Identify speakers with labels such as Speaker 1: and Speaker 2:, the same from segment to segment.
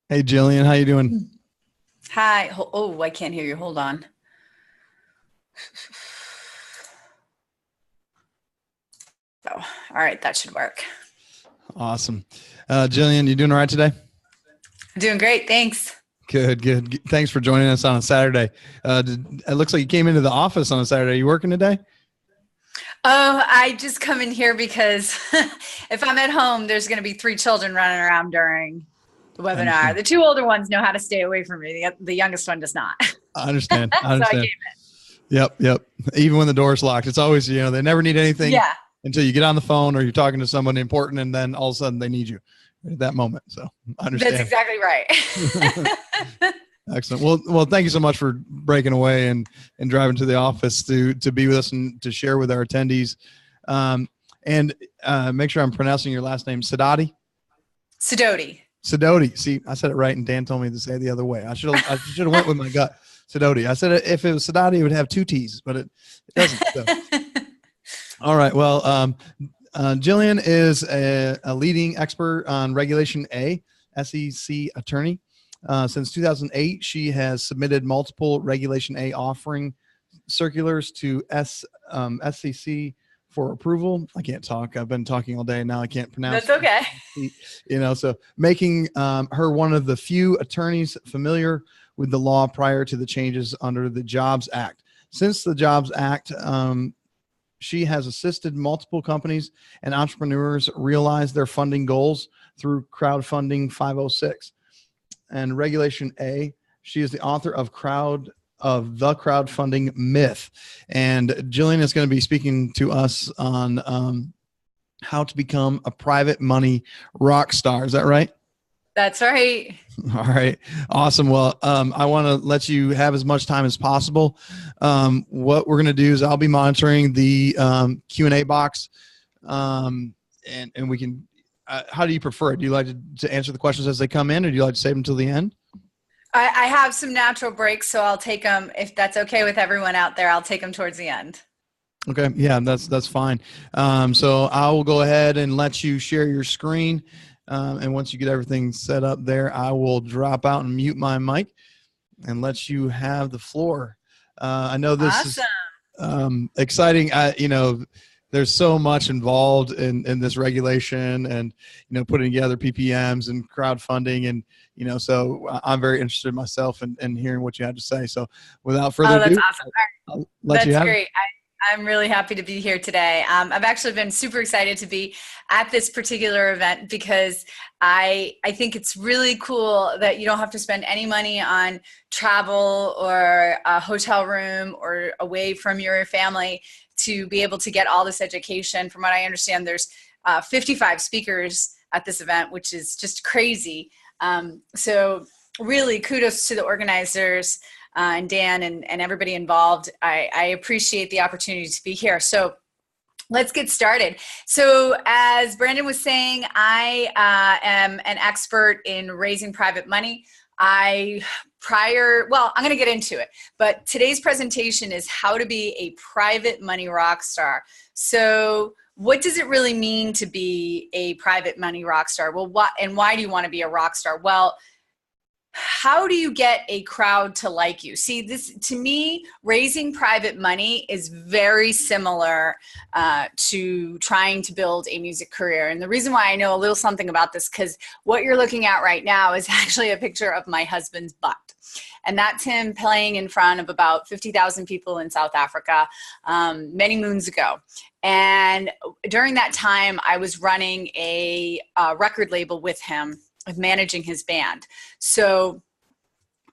Speaker 1: Hey Jillian, how you doing?
Speaker 2: Hi. Oh, I can't hear you. Hold on. Oh, all right. That should work.
Speaker 1: Awesome. Jillian, you doing all right today?
Speaker 2: Doing great. Thanks.
Speaker 1: Good, good. Thanks for joining us on a Saturday. It looks like you came into the office on a Saturday. You working today?
Speaker 2: Oh, I just come in here because if I'm at home, there's going to be three children running around during the
Speaker 1: I
Speaker 2: webinar.
Speaker 1: understand.
Speaker 2: The two older ones know how to stay away from me. The youngest one does not.
Speaker 1: I understand. I
Speaker 2: So I
Speaker 1: understand.
Speaker 2: came
Speaker 1: Yep, yep. Even when the door's locked, it's always, they never need
Speaker 2: in.
Speaker 1: anything
Speaker 2: Yeah,
Speaker 1: until you get on the phone or you're talking to someone important and then all of a sudden they need you at that moment. So I
Speaker 2: that's
Speaker 1: understand.
Speaker 2: exactly right.
Speaker 1: Excellent. Well, thank you so much for breaking away and driving to the office to be with us and to share with our attendees. Um, and make sure I'm pronouncing your last name, Sidoti.
Speaker 2: Sidoti.
Speaker 1: Sidoti. See, I said it right, and Dan told me to say it the other way. I should have went with my gut. Sidoti. I said if it was Sidoti, it would have two T's, but it doesn't. So, all right. Well, Jillian is a leading expert on Regulation A, SEC attorney. Since 2008, she has submitted multiple Regulation A offering circulars to SEC for approval. I can't talk. I've been talking all day. Now I can't pronounce.
Speaker 2: That's okay.
Speaker 1: So making her one of the few attorneys familiar with the law prior to the changes under the Jobs Act. Since the Jobs Act, she has assisted multiple companies and entrepreneurs realize their funding goals through Crowdfunding 506 and Regulation A. She is the author of the Crowdfunding Myth, and Jillian is going to be speaking to us on how to become a private money rock star. Is that right?
Speaker 2: That's right.
Speaker 1: All right. Awesome. Well, I want to let you have as much time as possible. What we're going to do is I'll be monitoring the Q&A box, and we can, how do you prefer it? Do you like to answer the questions as they come in, or do you like to save them till the end?
Speaker 2: I have some natural breaks, so I'll take them. If that's okay with everyone out there, I'll take them towards the end.
Speaker 1: Okay. Yeah, that's fine. So I will go ahead and let you share your screen. And once you get everything set up there, I will drop out and mute my mic and let you have the floor. I know this is
Speaker 2: Awesome.
Speaker 1: exciting. There's so much involved in this regulation and, putting together PPMs and crowdfunding. And, so I'm very interested myself in hearing what you had to say. So without further
Speaker 2: Oh, that's
Speaker 1: ado,
Speaker 2: awesome.
Speaker 1: I'll let you
Speaker 2: That's
Speaker 1: have it.
Speaker 2: great. I'm really happy to be here today. I've actually been super excited to be at this particular event because I think it's really cool that you don't have to spend any money on travel or a hotel room or away from your family to be able to get all this education. From what I understand, there's 55 speakers at this event, which is just crazy. So really kudos to the organizers and Dan and everybody involved. I appreciate the opportunity to be here. So let's get started. So as Brandon was saying, I am an expert in raising private money. I'm going to get into it, but today's presentation is how to be a private money rock star. So what does it really mean to be a private money rock star? Well, why do you want to be a rock star? Well, how do you get a crowd to like you? See, this to me, raising private money is very similar to trying to build a music career. And the reason why I know a little something about this, because what you're looking at right now is actually a picture of my husband's butt. And that's him playing in front of about 50,000 people in South Africa many moons ago. And during that time, I was running a record label with him, of managing his band. So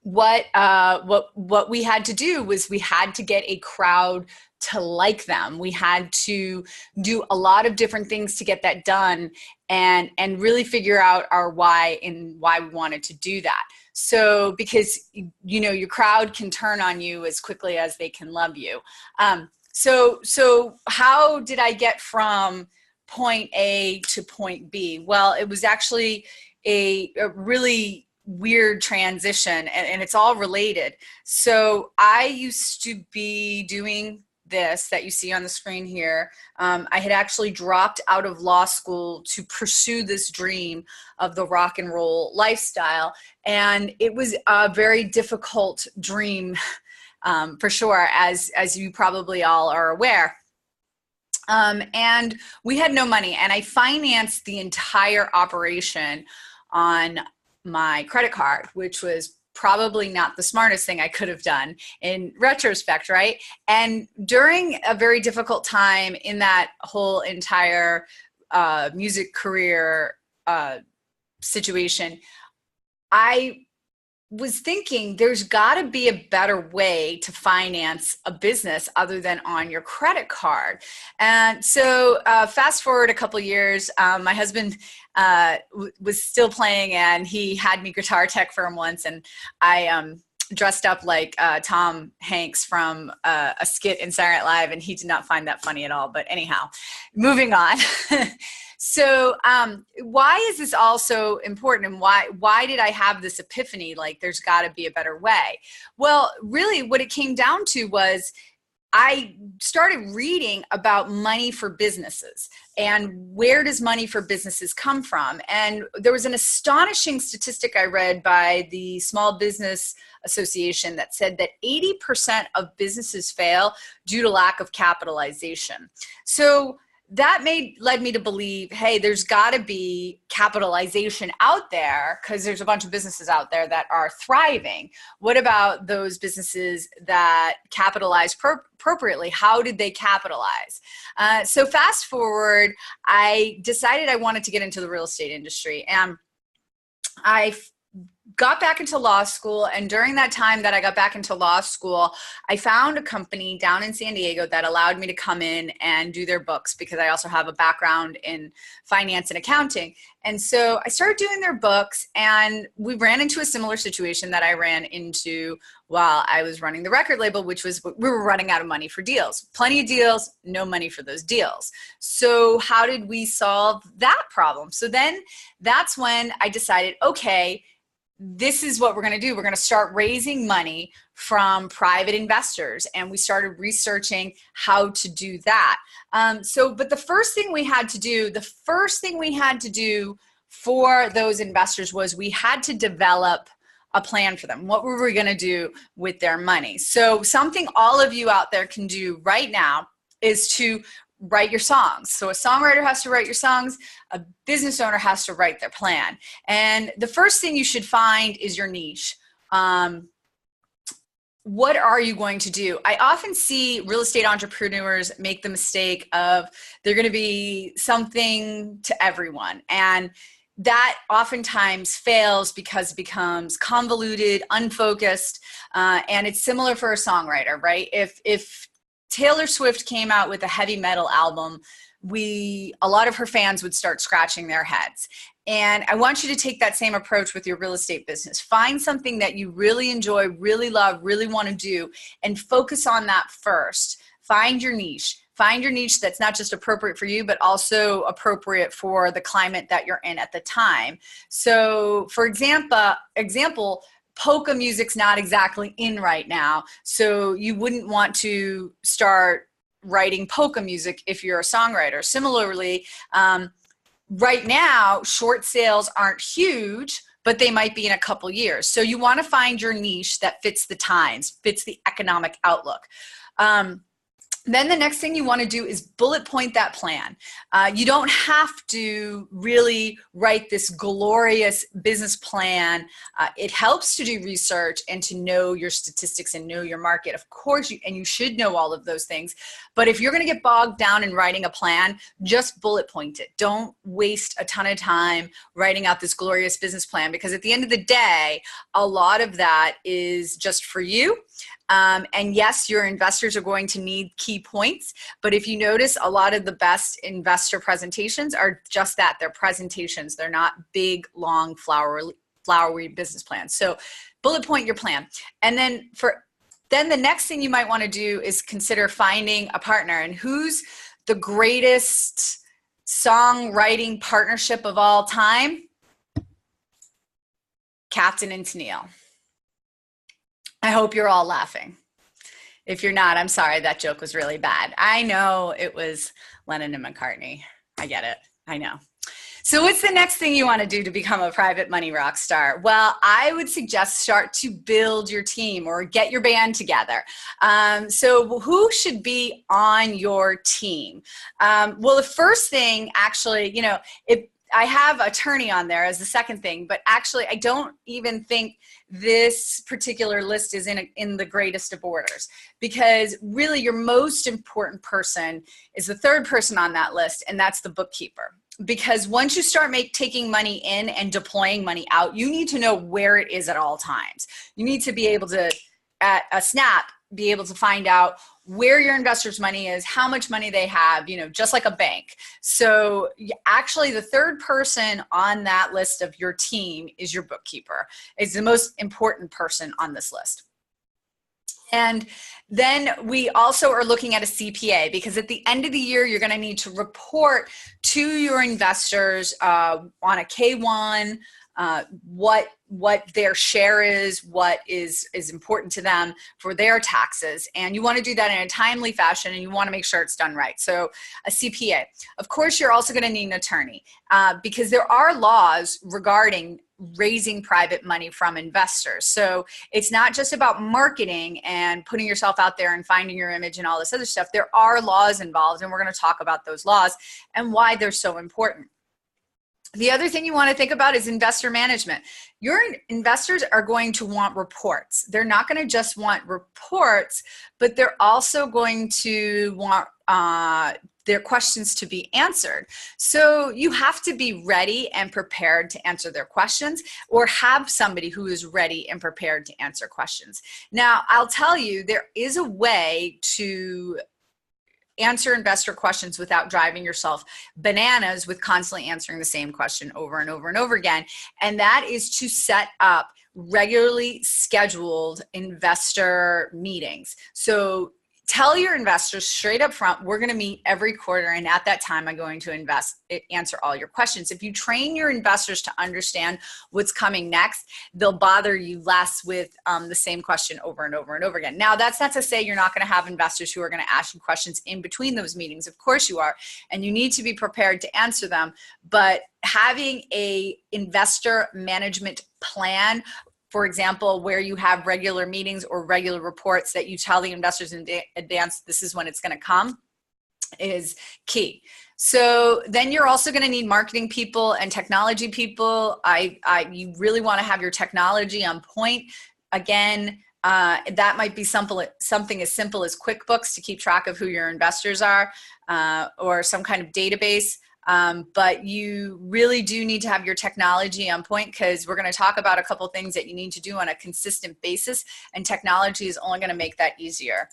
Speaker 2: what we had to do was we had to get a crowd to like them. We had to do a lot of different things to get that done and really figure out our why and why we wanted to do that. So because your crowd can turn on you as quickly as they can love you. So how did I get from point A to point B? Well, it was actually a really weird transition and it's all related. So I used to be doing this that you see on the screen here, I had actually dropped out of law school to pursue this dream of the rock and roll lifestyle. And it was a very difficult dream, for sure, as you probably all are aware. And we had no money, and I financed the entire operation on my credit card, which was probably not the smartest thing I could have done in retrospect, right? And during a very difficult time in that whole entire music career situation, I was thinking there's got to be a better way to finance a business other than on your credit card. And so fast forward a couple years, my husband was still playing, and he had me guitar tech for him once, and I dressed up like Tom Hanks from a skit in Saturday Night Live, and he did not find that funny at all. But anyhow, moving on. So why is this all so important, and why did I have this epiphany, like there's got to be a better way? Well, really what it came down to was I started reading about money for businesses and where does money for businesses come from. And there was an astonishing statistic I read by the Small Business Association that said that 80% of businesses fail due to lack of capitalization. So that led me to believe, hey, there's got to be capitalization out there because there's a bunch of businesses out there that are thriving. What about those businesses that capitalize appropriately? How did they capitalize? So fast forward, I decided I wanted to get into the real estate industry, and I got back into law school. And during that time that I got back into law school, I found a company down in San Diego that allowed me to come in and do their books because I also have a background in finance and accounting. And so I started doing their books, and we ran into a similar situation that I ran into while I was running the record label, which was we were running out of money for deals. Plenty of deals, no money for those deals. So how did we solve that problem? So then that's when I decided, okay, this is what we're going to do. We're going to start raising money from private investors. And we started researching how to do that. But the first thing we had to do for those investors was we had to develop a plan for them. What were we going to do with their money? So something all of you out there can do right now is to write your songs. So a songwriter has to write your songs. A business owner has to write their plan. And the first thing you should find is your niche. What are you going to do? I often see real estate entrepreneurs make the mistake of they're going to be something to everyone. And that oftentimes fails because it becomes convoluted, unfocused, and it's similar for a songwriter, right? If Taylor Swift came out with a heavy metal album, a lot of her fans would start scratching their heads. And I want you to take that same approach with your real estate business. Find something that you really enjoy, really love, really want to do, and focus on that first. Find your niche. Find your niche that's not just appropriate for you, but also appropriate for the climate that you're in at the time. So for example, polka music's not exactly in right now, so you wouldn't want to start writing polka music if you're a songwriter. Similarly, right now, short sales aren't huge, but they might be in a couple years. So you want to find your niche that fits the times, fits the economic outlook. Then the next thing you want to do is bullet point that plan. You don't have to really write this glorious business plan. It helps to do research and to know your statistics and know your market. Of course, you should know all of those things. But if you're going to get bogged down in writing a plan, just bullet point it. Don't waste a ton of time writing out this glorious business plan, because at the end of the day, a lot of that is just for you. And yes, your investors are going to need key points, but if you notice, a lot of the best investor presentations are just that. They're presentations. They're not big, long, flowery business plans. So bullet point your plan. And then the next thing you might want to do is consider finding a partner. And who's the greatest songwriting partnership of all time? Captain and Tennille. I hope you're all laughing. If you're not, I'm sorry, that joke was really bad. I know it was Lennon and McCartney. I get it. I know. So what's the next thing you want to do to become a private money rock star? Well, I would suggest start to build your team or get your band together. So who should be on your team? Well, the first thing, actually, I have attorney on there as the second thing, but actually I don't even think this particular list is in the greatest of orders, because really your most important person is the third person on that list, and that's the bookkeeper. Because once you start taking money in and deploying money out, you need to know where it is at all times. You need to be able to, at a snap, be able to find out where your investors' money is, how much money they have, just like a bank. So actually the third person on that list of your team is your bookkeeper. It's the most important person on this list. And then we also are looking at a CPA, because at the end of the year, you're going to need to report to your investors on a K-1, what their share is, what is important to them for their taxes. And you want to do that in a timely fashion, and you want to make sure it's done right. So a CPA. Of course, you're also going to need an attorney, because there are laws regarding raising private money from investors. So it's not just about marketing and putting yourself out there and finding your image and all this other stuff. There are laws involved, and we're going to talk about those laws and why they're so important. The other thing you want to think about is investor management. Your investors are going to want reports. They're not going to just want reports, but they're also going to want their questions to be answered. So you have to be ready and prepared to answer their questions, or have somebody who is ready and prepared to answer questions. Now, I'll tell you, there is a way to answer investor questions without driving yourself bananas with constantly answering the same question over and over and over again. And that is to set up regularly scheduled investor meetings. So tell your investors straight up front, we're going to meet every quarter, and at that time I'm going to answer all your questions. If you train your investors to understand what's coming next, they'll bother you less with the same question over and over and over again. Now, that's not to say you're not going to have investors who are going to ask you questions in between those meetings. Of course you are, and you need to be prepared to answer them. But having a investor management plan, for example, where you have regular meetings or regular reports that you tell the investors in advance, this is when it's going to come, is key. So then you're also going to need marketing people and technology people. You really want to have your technology on point. Again, that might be something as simple as QuickBooks to keep track of who your investors are, or some kind of database. But you really do need to have your technology on point, because we're going to talk about a couple things that you need to do on a consistent basis, and technology is only going to make that easier.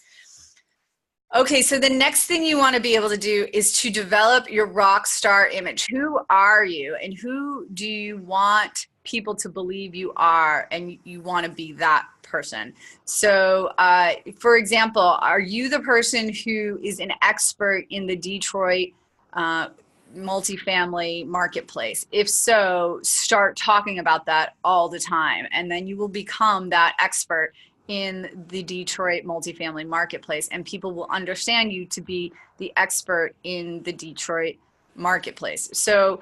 Speaker 2: Okay, so the next thing you want to be able to do is to develop your rock star image. Who are you, and who do you want people to believe you are, and you want to be that person? So for example, are you the person who is an expert in the Detroit multifamily marketplace? If so, start talking about that all the time, and then you will become that expert in the Detroit multifamily marketplace, and people will understand you to be the expert in the Detroit marketplace. So,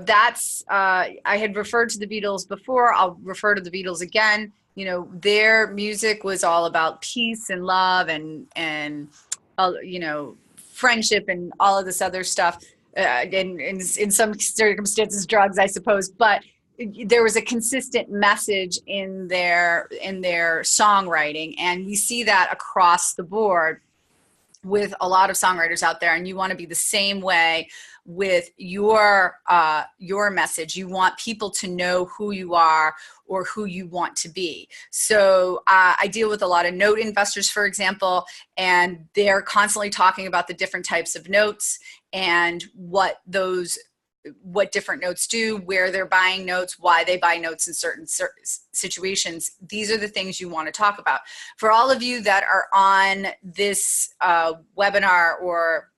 Speaker 2: that's, I had referred to the Beatles before, I'll refer to the Beatles again. Their music was all about peace and love and friendship and all of this other stuff. In some circumstances, drugs, I suppose, but there was a consistent message in their songwriting, and we see that across the board with a lot of songwriters out there. And you want to be the same way with your message. You want people to know who you are or who you want to be. So I deal with a lot of note investors, for example, and they're constantly talking about the different types of notes and what different notes do, where they're buying notes, why they buy notes in certain situations. These are the things you want to talk about. For all of you that are on this webinar or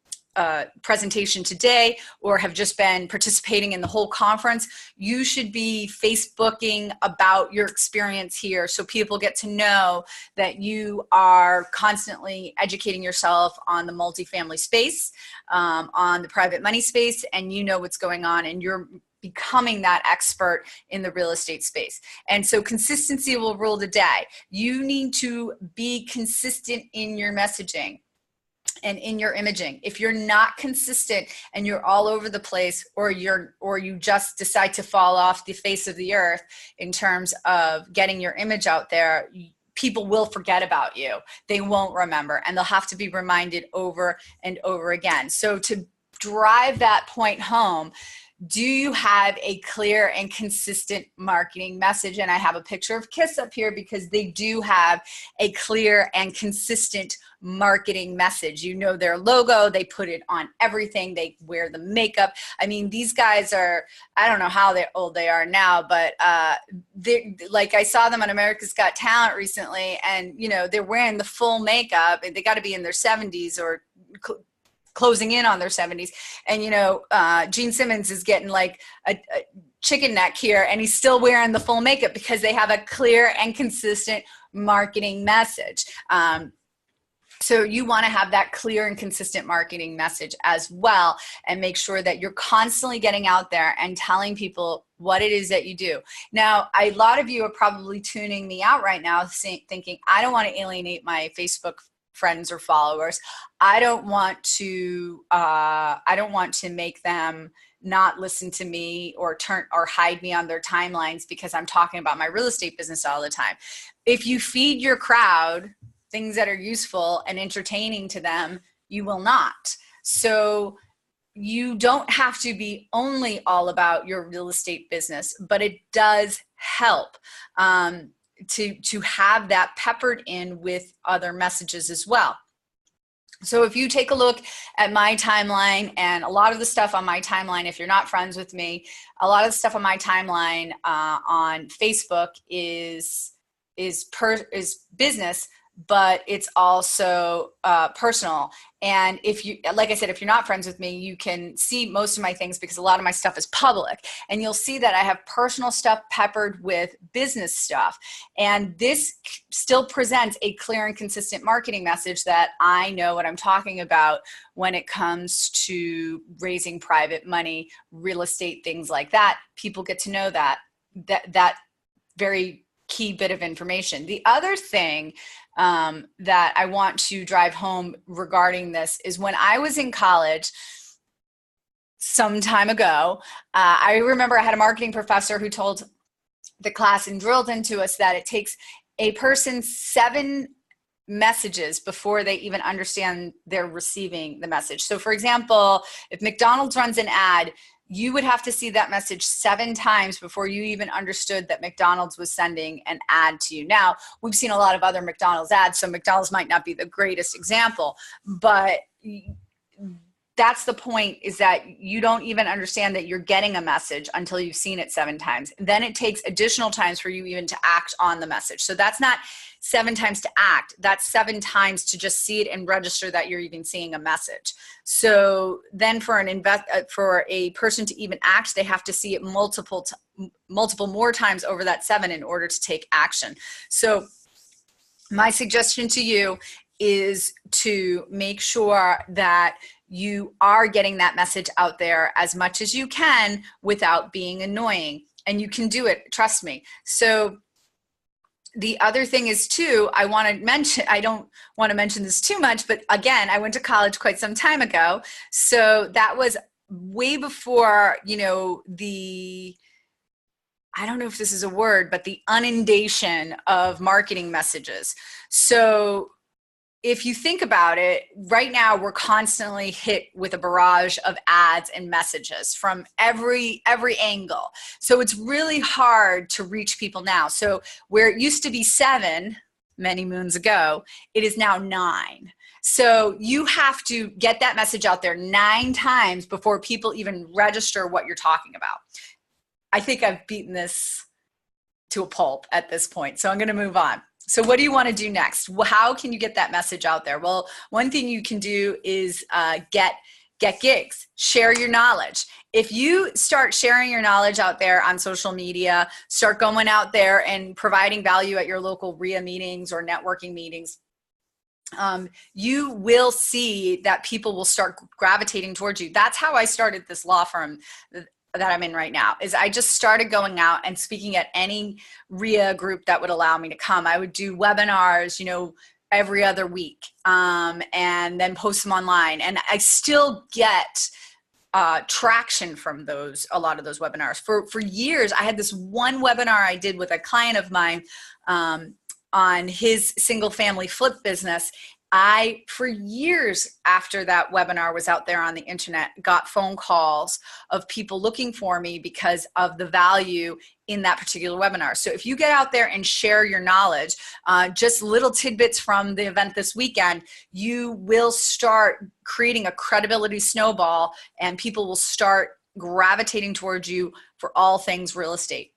Speaker 2: presentation today or have just been participating in the whole conference, you should be Facebooking about your experience here so people get to know that you are constantly educating yourself on the multifamily space, on the private money space, and you know what's going on, and you're becoming that expert in the real estate space. And so consistency will rule the day. You need to be consistent in your messaging and in your imaging. If you're not consistent and you're all over the place, or you just decide to fall off the face of the earth in terms of getting your image out there, people will forget about you. They won't remember, and they'll have to be reminded over and over again. So to drive that point home, do you have a clear and consistent marketing message? And I have a picture of Kiss up here because they do have a clear and consistent marketing message. You know their logo, they put it on everything, they wear the makeup. I mean, these guys are, I don't know how old they are now, but like I saw them on America's Got Talent recently, and you know, they're wearing the full makeup, and they got to be in their 70s or closing in on their 70s. And, you know, Gene Simmons is getting like a chicken neck here, and he's still wearing the full makeup because they have a clear and consistent marketing message. So you want to have that clear and consistent marketing message as well, and make sure that you're constantly getting out there and telling people what it is that you do. Now, a lot of you are probably tuning me out right now thinking, I don't want to alienate my Facebook friends or followers. I don't want to make them not listen to me or hide me on their timelines because I'm talking about my real estate business all the time. If you feed your crowd things that are useful and entertaining to them, you will not. So you don't have to be only all about your real estate business, but it does help to have that peppered in with other messages as well. So if you take a look at my timeline, and a lot of the stuff on my timeline, if you're not friends with me, a lot of the stuff on my timeline on Facebook is business, but it's also personal. And if you, like I said, if you're not friends with me, you can see most of my things because a lot of my stuff is public, and you'll see that I have personal stuff peppered with business stuff. And this still presents a clear and consistent marketing message that I know what I'm talking about when it comes to raising private money, real estate, things like that. People get to know that very key bit of information. The other thing that I want to drive home regarding this is when I was in college some time ago, I remember I had a marketing professor who told the class and drilled into us that it takes a person 7 messages before they even understand they're receiving the message. So for example, if McDonald's runs an ad, you would have to see that message 7 times before you even understood that McDonald's was sending an ad to you. Now, we've seen a lot of other McDonald's ads, so McDonald's might not be the greatest example, but that's the point, is that you don't even understand that you're getting a message until you've seen it 7 times. Then it takes additional times for you even to act on the message. So that's not 7 times to act, that's 7 times to just see it and register that you're even seeing a message. So then for a person to even act, they have to see it multiple more times over that 7 in order to take action. So my suggestion to you is to make sure that you are getting that message out there as much as you can without being annoying. And you can do it, trust me. So the other thing is too, I don't want to mention this too much, but again, I went to college quite some time ago. So that was way before, you know, I don't know if this is a word, but the inundation of marketing messages. So if you think about it, right now we're constantly hit with a barrage of ads and messages from every angle. So it's really hard to reach people now. So where it used to be 7 many moons ago, it is now 9. So you have to get that message out there 9 times before people even register what you're talking about. I think I've beaten this to a pulp at this point, so I'm going to move on. So what do you want to do next? How can you get that message out there? Well, one thing you can do is get get gigs, share your knowledge. If you start sharing your knowledge out there on social media, start going out there and providing value at your local RIA meetings or networking meetings, you will see that people will start gravitating towards you. That's how I started this law firm that I'm in right now. Is I just started going out and speaking at any RIA group that would allow me to come. I would do webinars, every other week, and then post them online. And I still get traction from a lot of those webinars. For years, I had this one webinar I did with a client of mine on his single family flip business. For years after that webinar was out there on the internet, got phone calls of people looking for me because of the value in that particular webinar. So if you get out there and share your knowledge, just little tidbits from the event this weekend, you will start creating a credibility snowball, and people will start gravitating towards you for all things real estate.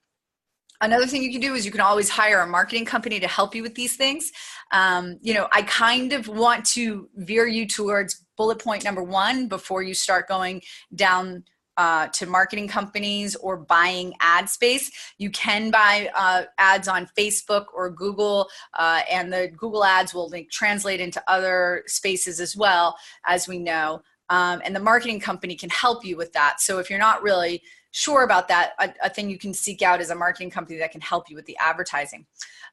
Speaker 2: Another thing you can do is you can always hire a marketing company to help you with these things. I kind of want to veer you towards bullet point number 1 before you start going down to marketing companies or buying ad space. You can buy ads on Facebook or Google, and the Google ads will translate into other spaces as well, as we know. And the marketing company can help you with that. So if you're not really sure about that, a thing you can seek out is a marketing company that can help you with the advertising.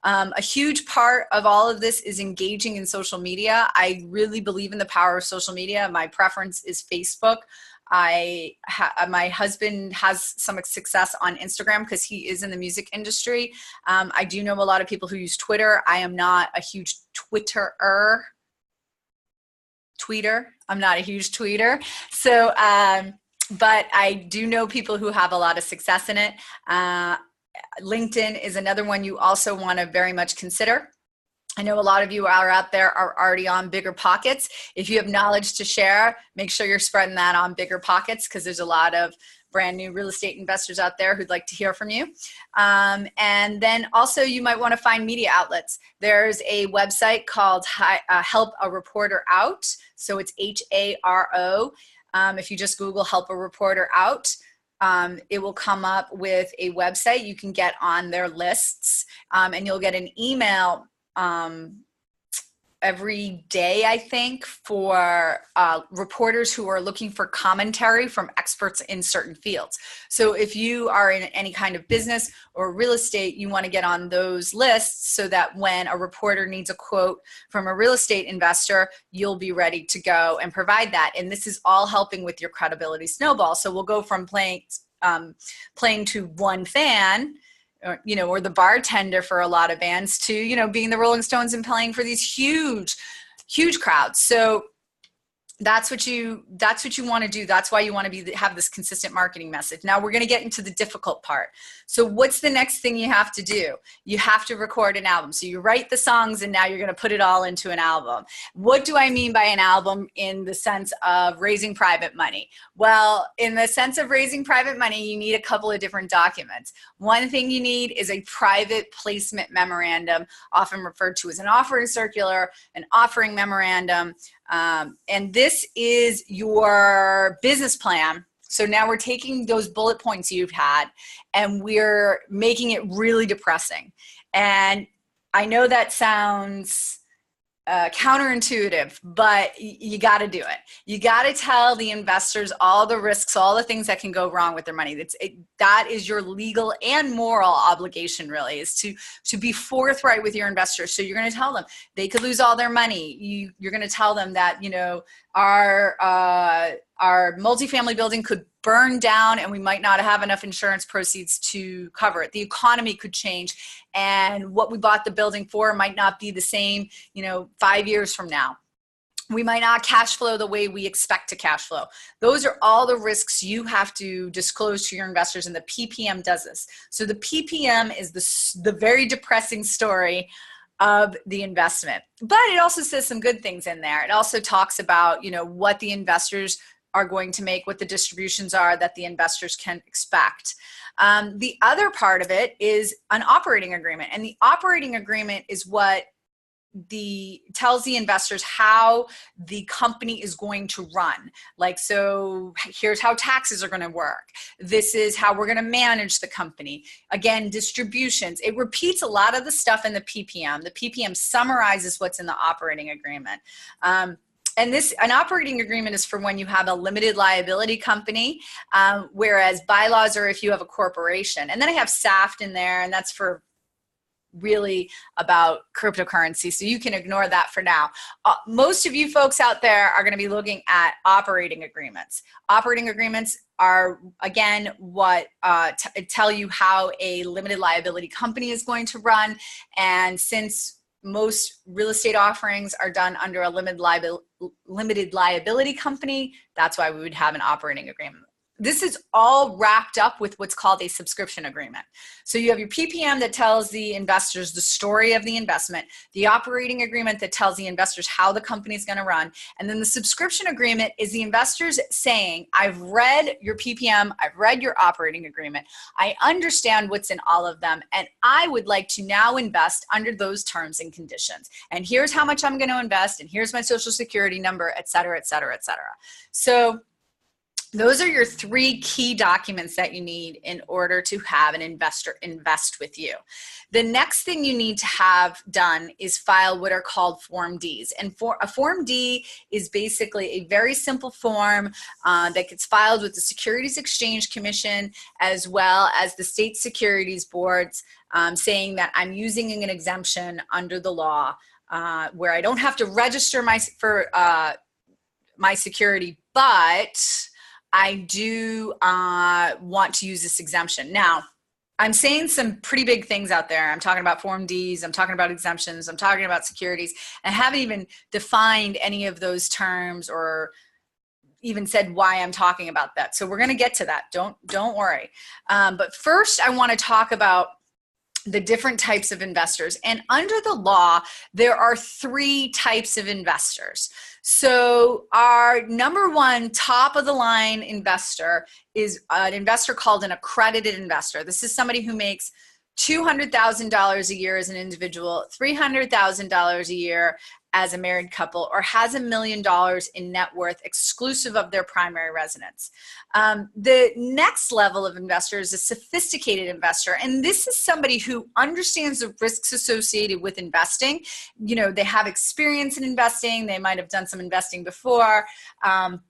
Speaker 2: A huge part of all of this is engaging in social media. I really believe in the power of social media. My preference is Facebook. My husband has some success on Instagram because he is in the music industry. I do know a lot of people who use Twitter. I am not a huge tweeter. I'm not a huge tweeter. So, but I do know people who have a lot of success in it. LinkedIn is another one you also want to very much consider. I know a lot of you are out there are already on Bigger Pockets. If you have knowledge to share, make sure you're spreading that on Bigger Pockets, because there's a lot of brand new real estate investors out there who'd like to hear from you. And then also you might want to find media outlets. There's a website called Help a Reporter Out. So it's HARO. If you just Google Help a Reporter Out, it will come up with a website. You can get on their lists, and you'll get an email every day, I think, for reporters who are looking for commentary from experts in certain fields. So if you are in any kind of business or real estate, you want to get on those lists so that when a reporter needs a quote from a real estate investor, you'll be ready to go and provide that. And this is all helping with your credibility snowball. So we'll go from playing to one fan, or the bartender for a lot of bands, to, being the Rolling Stones and playing for these huge, huge crowds. So that's what you want to do. That's why you want to have this consistent marketing message. Now we're going to get into the difficult part. So what's the next thing you have to do? You have to record an album. So you write the songs and now you're going to put it all into an album. What do I mean by an album in the sense of raising private money? Well, in the sense of raising private money, you need a couple of different documents. One thing you need is a private placement memorandum, often referred to as an offering circular, an offering memorandum. And this is your business plan. So now we're taking those bullet points you've had and we're making it really depressing. And I know that sounds counterintuitive, but you got to do it. You got to tell the investors all the risks, all the things that can go wrong with their money. That is your legal and moral obligation, really, is to be forthright with your investors. So you're going to tell them they could lose all their money. You're going to tell them that, our multifamily building could burn down and we might not have enough insurance proceeds to cover it. The economy could change and what we bought the building for might not be the same, 5 years from now. We might not cash flow the way we expect to cash flow. Those are all the risks you have to disclose to your investors, and the PPM does this. So the PPM is the very depressing story of the investment, but it also says some good things in there. It also talks about, what the investors are going to make, what the distributions are that the investors can expect. The other part of it is an operating agreement, and the operating agreement is what tells the investors how the company is going to run. Like, so here's how taxes are going to work. This is how we're going to manage the company. Again, distributions. It repeats a lot of the stuff in the PPM. The PPM summarizes what's in the operating agreement. And an operating agreement is for when you have a limited liability company, whereas bylaws are if you have a corporation. And then I have SAFT in there, and that's for really about cryptocurrency. So you can ignore that for now. Most of you folks out there are going to be looking at operating agreements. Operating agreements are, again, what tell you how a limited liability company is going to run. And since most real estate offerings are done under a limited liability company, that's why we would have an operating agreement. This is all wrapped up with what's called a subscription agreement. So you have your PPM that tells the investors the story of the investment, the operating agreement that tells the investors how the company is going to run, and then the subscription agreement is the investors saying, I've read your PPM, I've read your operating agreement, I understand what's in all of them, and I would like to now invest under those terms and conditions. And here's how much I'm going to invest, and here's my social security number, et cetera, et cetera, et cetera. So those are your 3 key documents that you need in order to have an investor invest with you. The next thing you need to have done is file what are called Form Ds. And a Form D is basically a very simple form that gets filed with the Securities Exchange Commission as well as the state securities boards, saying that I'm using an exemption under the law where I don't have to register my security, but I do want to use this exemption. Now, I'm saying some pretty big things out there. I'm talking about Form Ds, I'm talking about exemptions, I'm talking about securities, and I haven't even defined any of those terms or even said why I'm talking about that. So we're going to get to that. Don't worry. But first, I want to talk about the different types of investors. And under the law, there are 3 types of investors. So our number 1 top of the line investor is an investor called an accredited investor. This is somebody who makes $200,000 a year as an individual, $300,000 a year as a married couple, or has $1 million in net worth exclusive of their primary residence. The next level of investor is a sophisticated investor, and this is somebody who understands the risks associated with investing. You know, they have experience in investing, they might have done some investing before,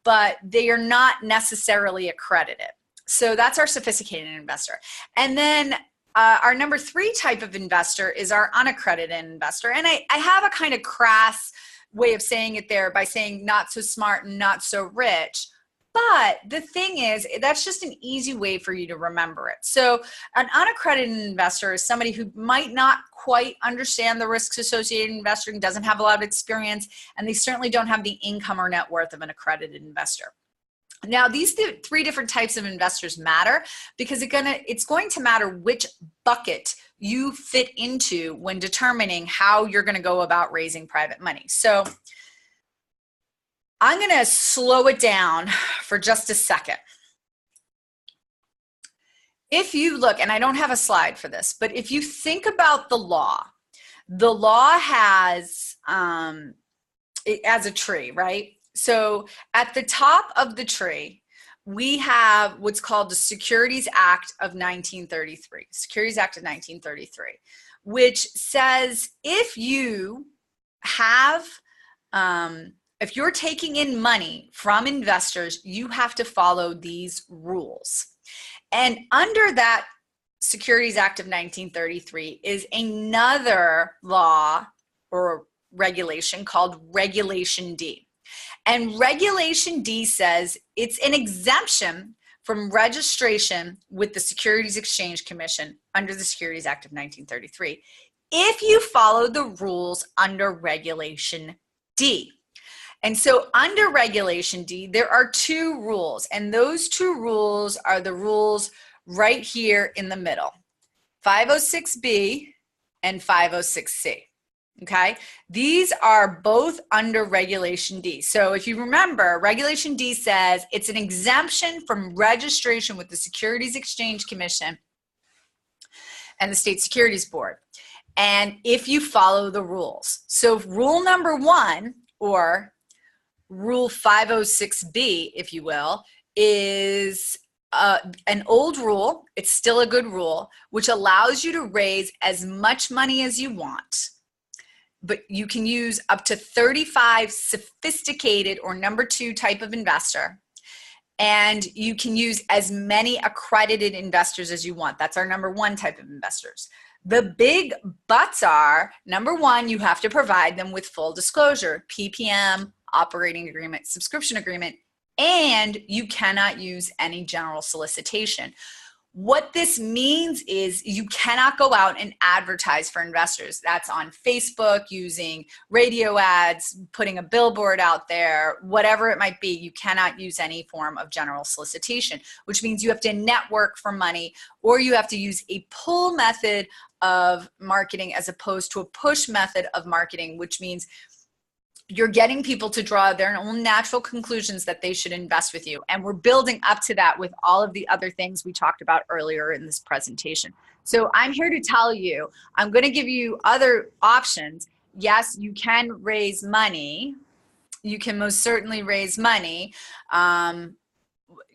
Speaker 2: but they are not necessarily accredited. So that's our sophisticated investor. And then our number 3 type of investor is our unaccredited investor. And I have a kind of crass way of saying it there by saying not so smart and not so rich. But the thing is, that's just an easy way for you to remember it. So an unaccredited investor is somebody who might not quite understand the risks associated with investing, doesn't have a lot of experience, and they certainly don't have the income or net worth of an accredited investor. Now, these 3 different types of investors matter because it's going to matter which bucket you fit into when determining how you're going to go about raising private money. So I'm going to slow it down for just a second. If you look, and I don't have a slide for this, but if you think about the law has, it as a tree, right? So at the top of the tree, we have what's called the Securities Act of 1933, Securities Act of 1933, which says if you have, if you're taking in money from investors, you have to follow these rules. And under that Securities Act of 1933 is another law or regulation called Regulation D. And Regulation D says it's an exemption from registration with the Securities Exchange Commission under the Securities Act of 1933 if you follow the rules under Regulation D. And so under Regulation D, there are 2 rules, and those 2 rules are the rules right here in the middle, 506B and 506C. Okay, these are both under Regulation D. So if you remember, Regulation D says it's an exemption from registration with the Securities Exchange Commission and the State Securities Board. and if you follow the rules. So rule number 1, or rule 506B, if you will, is an old rule. It's still a good rule, which allows you to raise as much money as you want, but you can use up to 35 sophisticated or number 2 type of investor. And you can use as many accredited investors as you want. That's our number 1 type of investors. The big buts are, number 1, you have to provide them with full disclosure, PPM, operating agreement, subscription agreement, and you cannot use any general solicitation. What this means is you cannot go out and advertise for investors. That's on Facebook, using radio ads, putting a billboard out there, whatever it might be. You cannot use any form of general solicitation, which means you have to network for money, or you have to use a pull method of marketing as opposed to a push method of marketing, which means you're getting people to draw their own natural conclusions that they should invest with you. And we're building up to that with all of the other things we talked about earlier in this presentation. So I'm here to tell you, I'm going to give you other options. Yes, you can raise money. You can most certainly raise money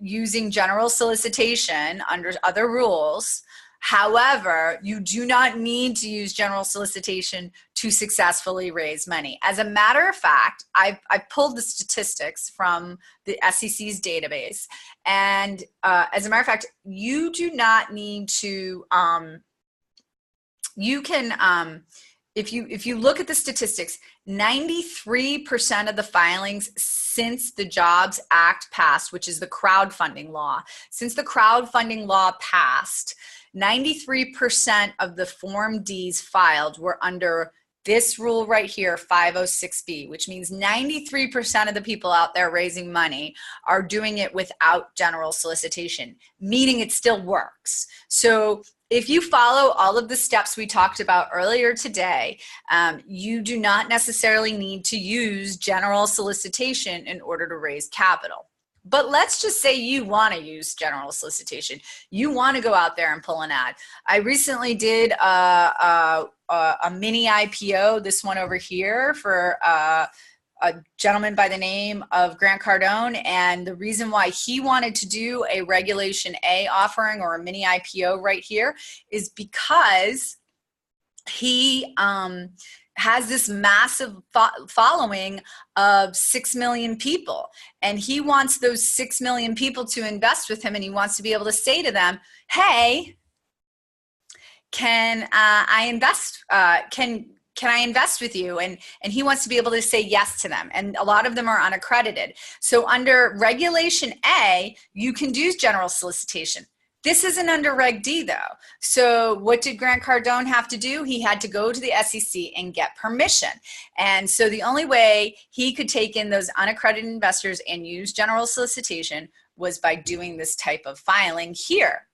Speaker 2: using general solicitation under other rules. However, you do not need to use general solicitation to successfully raise money. As a matter of fact, I pulled the statistics from the SEC's database. And as a matter of fact, you do not need to, you can, if you look at the statistics, 93% of the filings since the Jobs Act passed, which is the crowdfunding law, since the crowdfunding law passed, 93% of the Form Ds filed were under this rule right here, 506B, which means 93% of the people out there raising money are doing it without general solicitation, meaning it still works. So if you follow all of the steps we talked about earlier today, you do not necessarily need to use general solicitation in order to raise capital. But let's just say you want to use general solicitation. You want to go out there and pull an ad. I recently did a mini IPO, this one over here, for a gentleman by the name of Grant Cardone. And the reason why he wanted to do a Regulation A offering or a mini IPO right here is because he has this massive following of 6 million people. And he wants those 6 million people to invest with him, and he wants to be able to say to them, hey, can I invest, can I invest with you? And he wants to be able to say yes to them. And a lot of them are unaccredited. So under Regulation A, you can do general solicitation. This isn't under Reg D though. So what did Grant Cardone have to do? He had to go to the SEC and get permission. And so the only way he could take in those unaccredited investors and use general solicitation was by doing this type of filing here.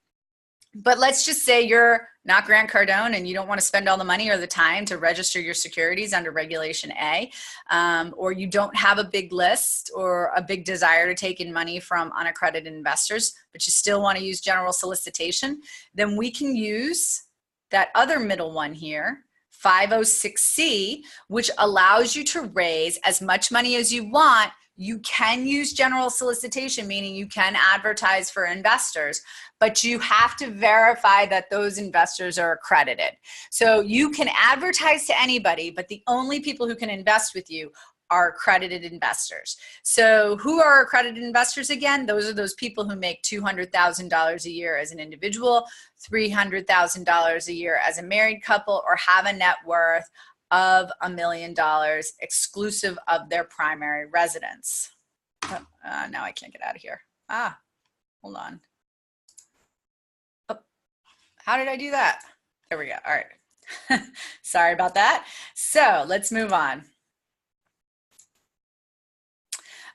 Speaker 2: But let's just say you're not Grant Cardone and you don't want to spend all the money or the time to register your securities under Regulation A, or you don't have a big list or a big desire to take in money from unaccredited investors, but you still want to use general solicitation, then we can use that other middle one here, 506C, which allows you to raise as much money as you want. You can use general solicitation, meaning you can advertise for investors, but you have to verify that those investors are accredited. So you can advertise to anybody, but the only people who can invest with you are accredited investors. So who are accredited investors again? Those are those people who make $200,000 a year as an individual, $300,000 a year as a married couple, or have a net worth of $1 million exclusive of their primary residence. Now I can't get out of here. Hold on. Oh, how did I do that? There we go. All right. Sorry about that. So let's move on.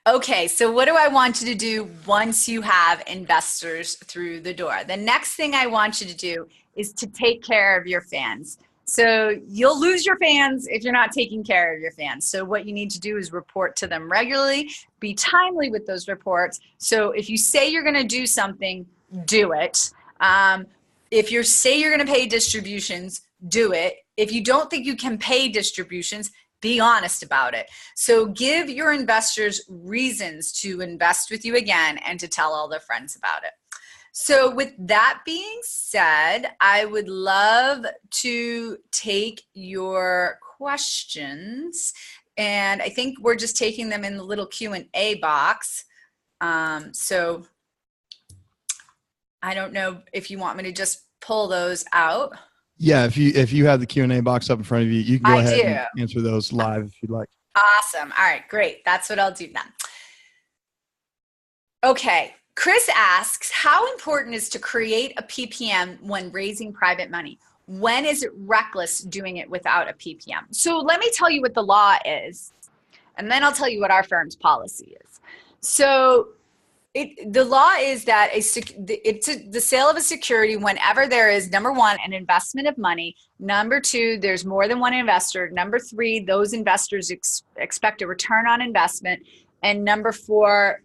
Speaker 2: Okay, so what do I want you to do once you have investors through the door? The next thing I want you to do is to take care of your fans. So you'll lose your fans if you're not taking care of your fans. So what you need to do is report to them regularly, be timely with those reports. So if you say you're going to do something, do it. If you say you're going to pay distributions, do it. If you don't think you can pay distributions, be honest about it. So give your investors reasons to invest with you again and to tell all their friends about it. So with that being said, I would love to take your questions. And I think we're just taking them in the little Q&A box. So I don't know if you want me to just pull those out.
Speaker 1: Yeah, if you have the Q&A box up in front of you, you can go ahead and answer those live if you'd like.
Speaker 2: Awesome. All right, great. That's what I'll do then. Okay. Chris asks, how important is to create a PPM when raising private money? When is it reckless doing it without a PPM? So let me tell you what the law is, and then I'll tell you what our firm's policy is. So the law is that the sale of a security whenever there is, number one, an investment of money. Number two, there's more than one investor. Number three, those investors expect a return on investment. And number four,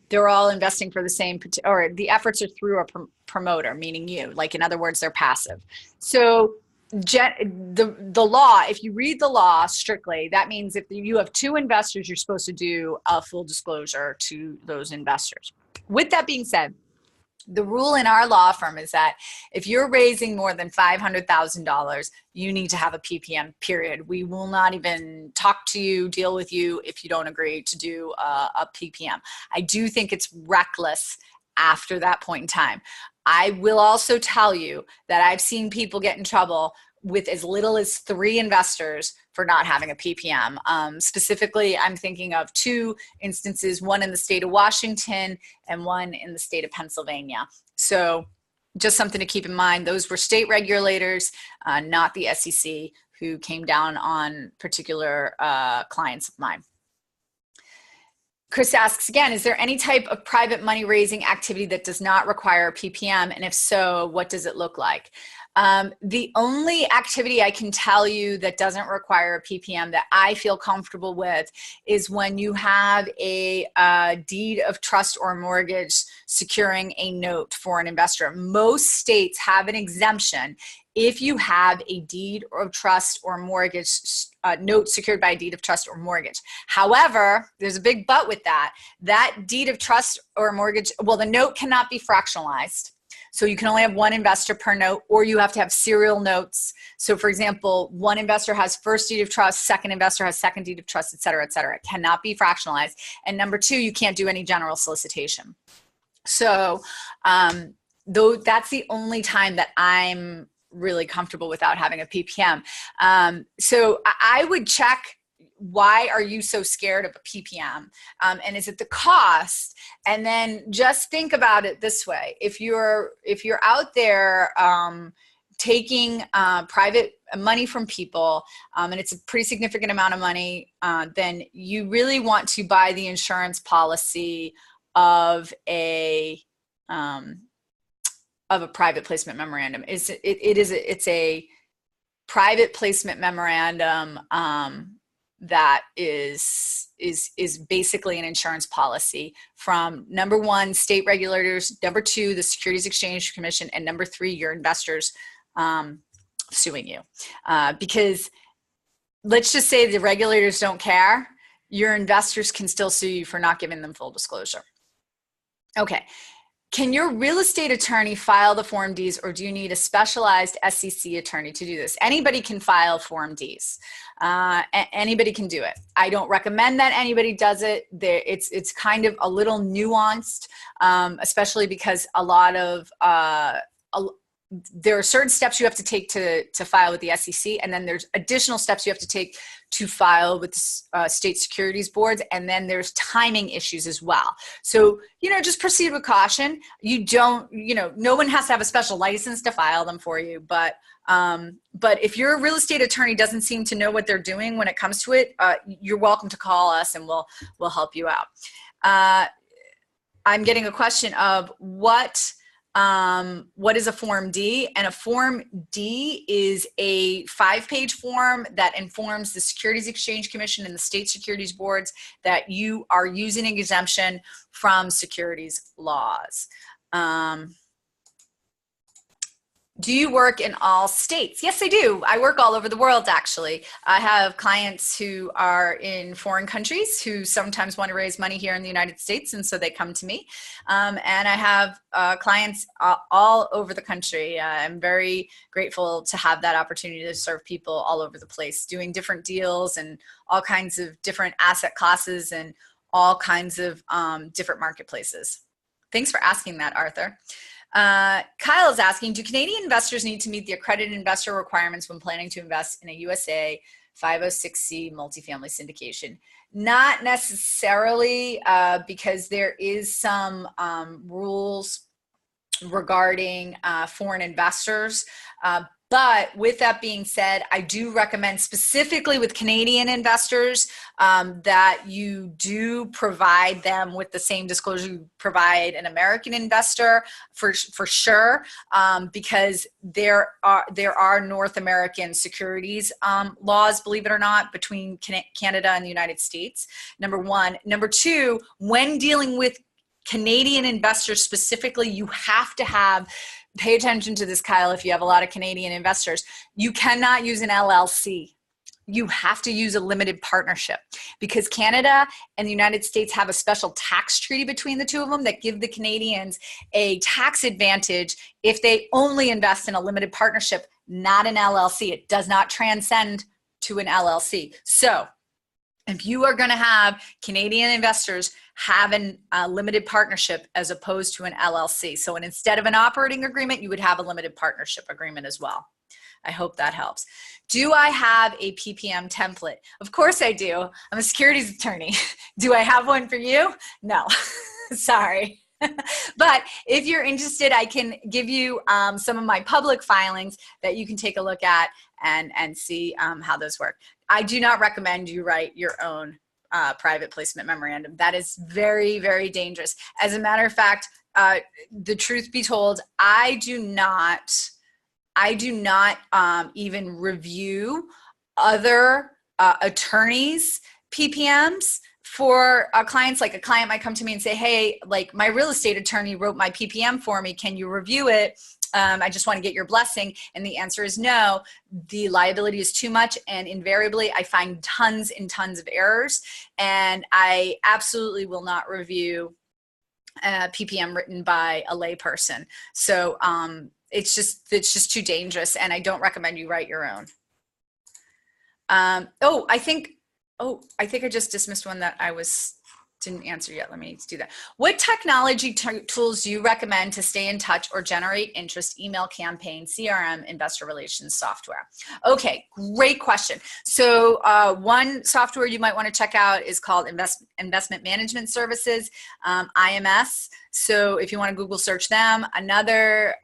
Speaker 2: they're all investing for the same, or the efforts are through a promoter, meaning you. Like, in other words, they're passive. So the law, if you read the law strictly, that means if you have two investors, you're supposed to do a full disclosure to those investors. With that being said, the rule in our law firm is that if you're raising more than $500,000, you need to have a PPM, period. We will not even talk to you, deal with you if you don't agree to do a PPM. I do think it's reckless after that point in time. I will also tell you that I've seen people get in trouble with as little as 3 investors for not having a PPM. Specifically, I'm thinking of 2 instances, one in the state of Washington and one in the state of Pennsylvania. So just something to keep in mind. Those were state regulators, not the SEC, who came down on particular clients of mine. Chris asks again, is there any type of private money raising activity that does not require a PPM? And if so, what does it look like? The only activity I can tell you that doesn't require a PPM that I feel comfortable with is when you have a deed of trust or mortgage securing a note for an investor. Most states have an exemption if you have a deed of trust or mortgage note secured by a deed of trust or mortgage. However, there's a big but with that. That deed of trust or mortgage, well, the note cannot be fractionalized. So you can only have one investor per note, or you have to have serial notes. So for example, one investor has first deed of trust, second investor has second deed of trust, et cetera, et cetera. It cannot be fractionalized. And number 2, you can't do any general solicitation. So though that's the only time that I'm really comfortable without having a PPM. So I would check, why are you so scared of a PPM? And is it the cost? And then just think about it this way. If you're out there taking private money from people, and it's a pretty significant amount of money, then you really want to buy the insurance policy of a private placement memorandum. It's a private placement memorandum that is basically an insurance policy from, number 1, state regulators, number 2, the Securities Exchange Commission, and number 3, your investors suing you. Because let's just say the regulators don't care, your investors can still sue you for not giving them full disclosure. Okay. Can your real estate attorney file the Form Ds, or do you need a specialized SEC attorney to do this? Anybody can file Form Ds. Anybody can do it. I don't recommend that anybody does it. It's kind of a little nuanced, especially because there are certain steps you have to take to file with the SEC, and then there's additional steps you have to take to file with state securities boards, and then there's timing issues as well. So, just proceed with caution. No one has to have a special license to file them for you, but if your real estate attorney doesn't seem to know what they're doing when it comes to it, you're welcome to call us and we'll help you out. I'm getting a question of what is a Form D? And a Form D is a 5-page form that informs the Securities Exchange Commission and the state securities boards that you are using an exemption from securities laws. Do you work in all states? Yes, I do. I work all over the world, actually. I have clients who are in foreign countries who sometimes want to raise money here in the United States, and so they come to me. And I have clients all over the country. I'm very grateful to have that opportunity to serve people all over the place, doing different deals and all kinds of different asset classes and all kinds of different marketplaces. Thanks for asking that, Arthur. Kyle is asking, do Canadian investors need to meet the accredited investor requirements when planning to invest in a USA 506C multifamily syndication? Not necessarily, because there is some rules regarding foreign investors. But with that being said, I do recommend specifically with Canadian investors that you do provide them with the same disclosure you provide an American investor for sure, because there are North American securities laws, believe it or not, between Canada and the United States, number one. Number two, when dealing with Canadian investors specifically, you have to pay attention to this, Kyle, if you have a lot of Canadian investors. You cannot use an LLC. You have to use a limited partnership, because Canada and the United States have a special tax treaty between the two of them that give the Canadians a tax advantage if they only invest in a limited partnership, not an LLC. It does not transcend to an LLC. So if you are going to have Canadian investors have a limited partnership as opposed to an LLC. So instead of an operating agreement, you would have a limited partnership agreement as well. I hope that helps. Do I have a PPM template? Of course I do. I'm a securities attorney. Do I have one for you? No, sorry. But if you're interested, I can give you some of my public filings that you can take a look at and see how those work. I do not recommend you write your own private placement memorandum. That is very, very dangerous. As a matter of fact, the truth be told, I do not even review other attorneys' PPMs for clients. Like a client might come to me and say, hey, like my real estate attorney wrote my PPM for me. Can you review it? I just want to get your blessing. And the answer is no. The liability is too much. And invariably, I find tons and tons of errors. And I absolutely will not review PPM written by a layperson. So it's just too dangerous. And I don't recommend you write your own. I think I just dismissed one that I didn't answer yet. Let me do that. What technology tools do you recommend to stay in touch or generate interest, email campaign, CRM, investor relations software? Okay, great question. So one software you might want to check out is called Investment Management Services, IMS. So if you want to Google search them. Another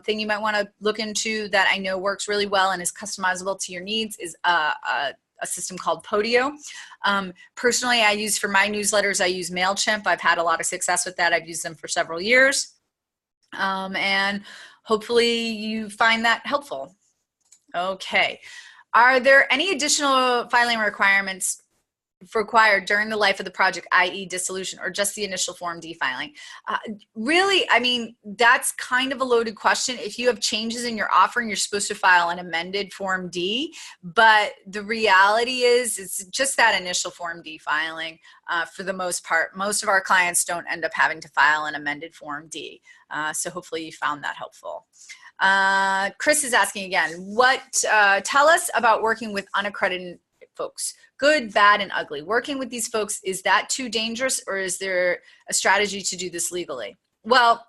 Speaker 2: thing you might want to look into that I know works really well and is customizable to your needs is a system called Podio. Personally, I use for my newsletters, I use MailChimp. I've had a lot of success with that. I've used them for several years. And hopefully you find that helpful. Okay. Are there any additional filing requirements required during the life of the project, i.e. dissolution, or just the initial Form D filing? Really, I mean, that's kind of a loaded question. If you have changes in your offering, you're supposed to file an amended Form D, but the reality is it's just that initial Form D filing for the most part. Most of our clients don't end up having to file an amended Form D. So hopefully you found that helpful. Chris is asking again, tell us about working with unaccredited folks. Good, bad, and ugly. Working with these folks, is that too dangerous, or is there a strategy to do this legally? Well,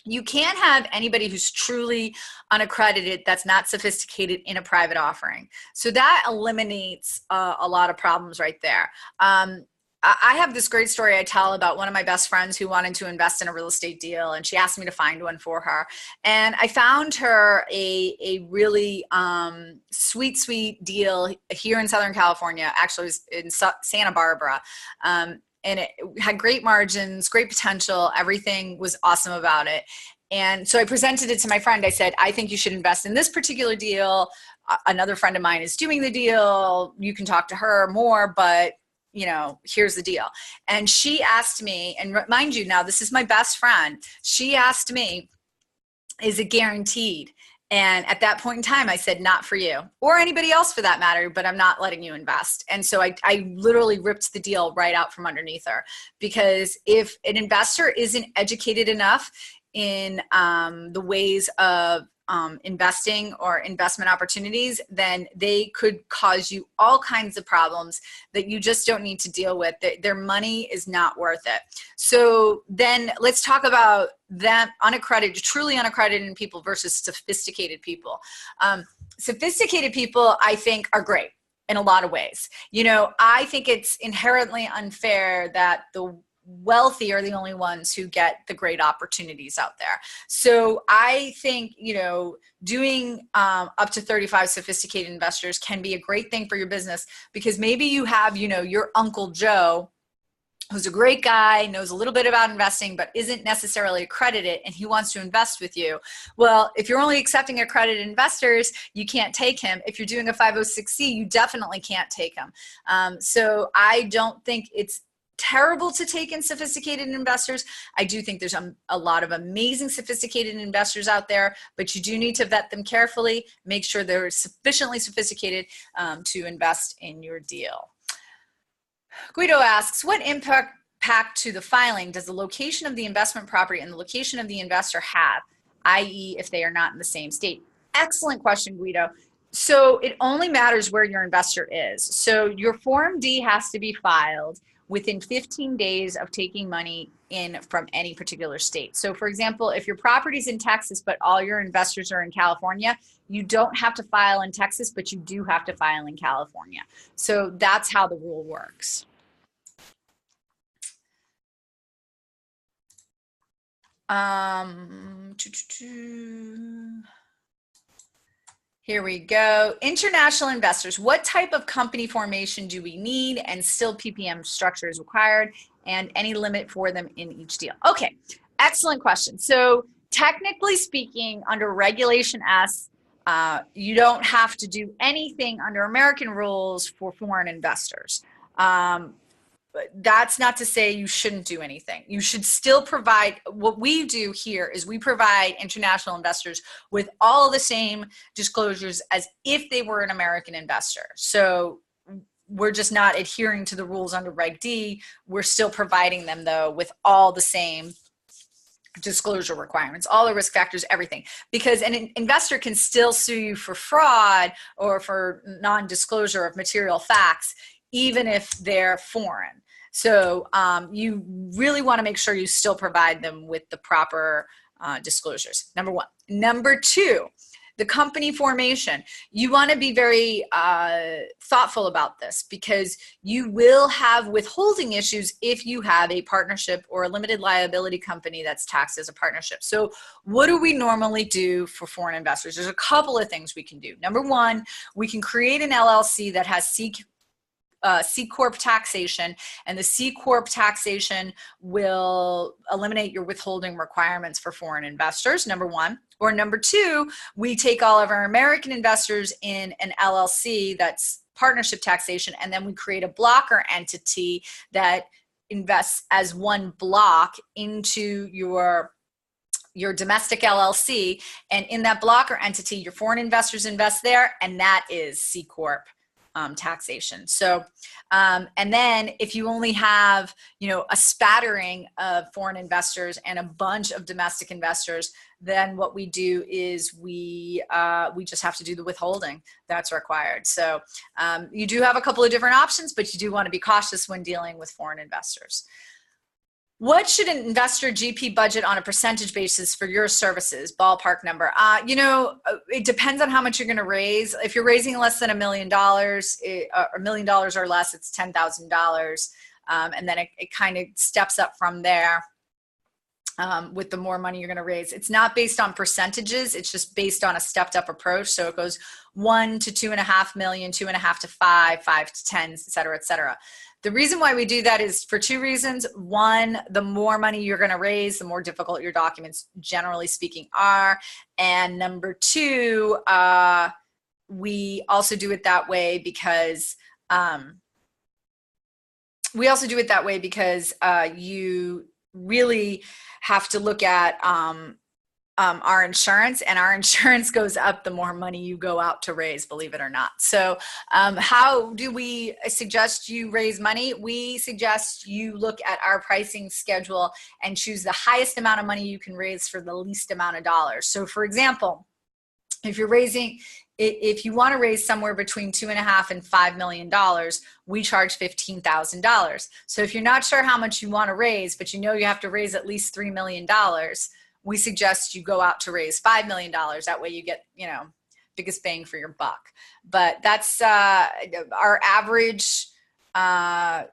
Speaker 2: you can't have anybody who's truly unaccredited that's not sophisticated in a private offering. So that eliminates a lot of problems right there. I have this great story I tell about one of my best friends who wanted to invest in a real estate deal, and she asked me to find one for her. And I found her a really sweet deal here in Southern California. Actually, it was in Santa Barbara. And it had great margins, great potential. Everything was awesome about it. And so I presented it to my friend. I said, I think you should invest in this particular deal. Another friend of mine is doing the deal. You can talk to her more, but you know, here's the deal. And she asked me, and mind you, now this is my best friend. She asked me, is it guaranteed? And at that point in time, I said, not for you or anybody else for that matter, but I'm not letting you invest. And so I literally ripped the deal right out from underneath her, because if an investor isn't educated enough in the ways of investing or investment opportunities, then they could cause you all kinds of problems that you just don't need to deal with. Their money is not worth it. So then let's talk about them unaccredited, truly unaccredited people versus sophisticated people. Sophisticated people, I think, are great in a lot of ways. You know, I think it's inherently unfair that the wealthy are the only ones who get the great opportunities out there. So I think, you know, doing up to 35 sophisticated investors can be a great thing for your business, because maybe you have, you know, your Uncle Joe, who's a great guy, knows a little bit about investing, but isn't necessarily accredited, and he wants to invest with you. Well, if you're only accepting accredited investors, you can't take him. If you're doing a 506c, you definitely can't take him. So I don't think it's terrible to take in sophisticated investors. I do think there's a lot of amazing sophisticated investors out there, but you do need to vet them carefully, make sure they're sufficiently sophisticated to invest in your deal. Guido asks, what impact to the filing does the location of the investment property and the location of the investor have, i.e. if they are not in the same state? Excellent question, Guido. So it only matters where your investor is. So your Form D has to be filed within 15 days of taking money in from any particular state. So for example, if your property's in Texas, but all your investors are in California, you don't have to file in Texas, but you do have to file in California. So that's how the rule works. Here we go. International investors. What type of company formation do we need, and still PPM structure is required, and any limit for them in each deal? Okay, excellent question. So technically speaking, under Regulation S, you don't have to do anything under American rules for foreign investors. But that's not to say you shouldn't do anything. You should still provide. What we do here is we provide international investors with all the same disclosures as if they were an American investor. So we're just not adhering to the rules under Reg D. We're still providing them, though, with all the same disclosure requirements, all the risk factors, everything, because an investor can still sue you for fraud or for non-disclosure of material facts, even if they're foreign. So you really want to make sure you still provide them with the proper disclosures, number one. Number two, the company formation. You want to be very thoughtful about this, because you will have withholding issues if you have a partnership or a limited liability company that's taxed as a partnership. So what do we normally do for foreign investors? There's a couple of things we can do. Number one, we can create an LLC that has C Corp taxation, and the C Corp taxation will eliminate your withholding requirements for foreign investors, number one. Or number two, we take all of our American investors in an LLC that's partnership taxation, and then we create a blocker entity that invests as one block into your domestic LLC, and in that blocker entity, your foreign investors invest there, and that is C Corp taxation. So, and then if you only have, a spattering of foreign investors and a bunch of domestic investors, then what we do is we just have to do the withholding that's required. So you do have a couple of different options, but you do want to be cautious when dealing with foreign investors. What should an investor GP budget on a percentage basis for your services? Ballpark number. It depends on how much you're going to raise. If you're raising less than $1 million, $1 million or less, it's $10,000. And then it kind of steps up from there with the more money you're going to raise. It's not based on percentages. It's just based on a stepped up approach. So it goes 1 to 2.5 million, 2.5 to 5, 5 to 10, et cetera, et cetera. The reason why we do that is for two reasons. One, the more money you're going to raise, the more difficult your documents, generally speaking, are. And number two, we also do it that way because you really have to look at our insurance, and our insurance goes up the more money you go out to raise, believe it or not. So how do we suggest you raise money? We suggest you look at our pricing schedule and choose the highest amount of money you can raise for the least amount of dollars. So for example, if you want to raise somewhere between $2.5 and $5 million, we charge $15,000. So if you're not sure how much you want to raise, but you know you have to raise at least $3 million, we suggest you go out to raise $5 million. That way you get, biggest bang for your buck. But that's our average multifamily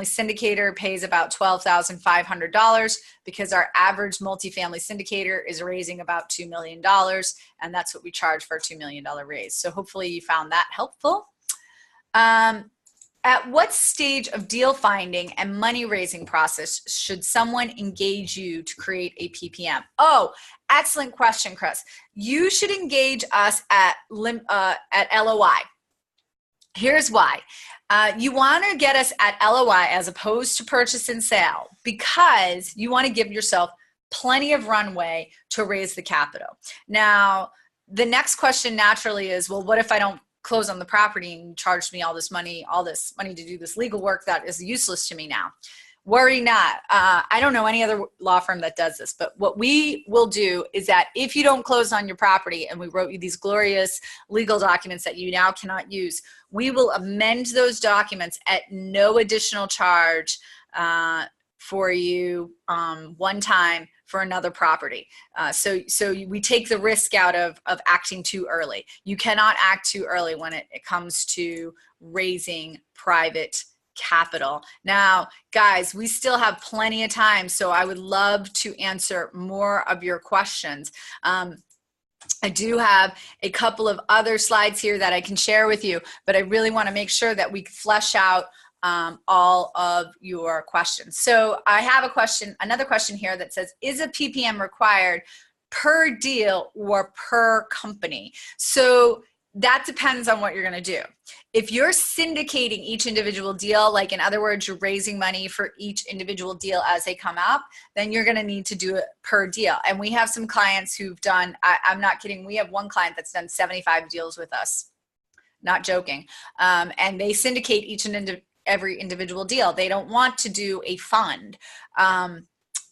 Speaker 2: syndicator pays about $12,500 because our average multifamily syndicator is raising about $2 million. And that's what we charge for a $2 million raise. So hopefully you found that helpful. At what stage of deal finding and money raising process should someone engage you to create a PPM? Oh, excellent question, Chris. You should engage us at LOI. Here's why. You want to get us at LOI as opposed to purchase and sale because you want to give yourself plenty of runway to raise the capital. Now, the next question naturally is, well, what if I don't close on the property and charge me all this money to do this legal work that is useless to me now? Worry not. I don't know any other law firm that does this, but what we will do is that if you don't close on your property and we wrote you these glorious legal documents that you now cannot use, we will amend those documents at no additional charge for you one time for another property. So we take the risk out of acting too early. You cannot act too early when it comes to raising private capital. Now, guys, we still have plenty of time, so I would love to answer more of your questions. I do have a couple of other slides here that I can share with you, but I really want to make sure that we flesh out all of your questions. So I have another question here that says, is a PPM required per deal or per company? So that depends on what you're going to do. If you're syndicating each individual deal, like in other words, you're raising money for each individual deal as they come up, then you're going to need to do it per deal. And we have some clients who've done, I'm not kidding, we have one client that's done 75 deals with us. Not joking. And they syndicate each and every individual deal. They don't want to do a fund.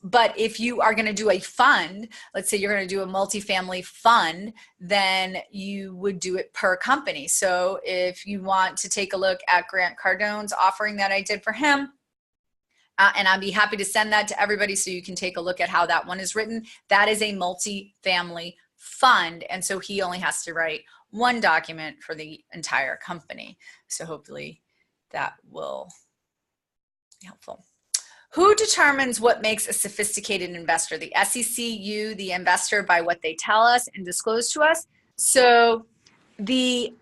Speaker 2: But if you are going to do a fund, let's say you're going to do a multifamily fund, then you would do it per company. So if you want to take a look at Grant Cardone's offering that I did for him, and I'd be happy to send that to everybody so you can take a look at how that one is written. That is a multifamily fund. And so he only has to write one document for the entire company. So hopefully that will be helpful. Who determines what makes a sophisticated investor? The SEC, you, the investor, by what they tell us and disclose to us. So this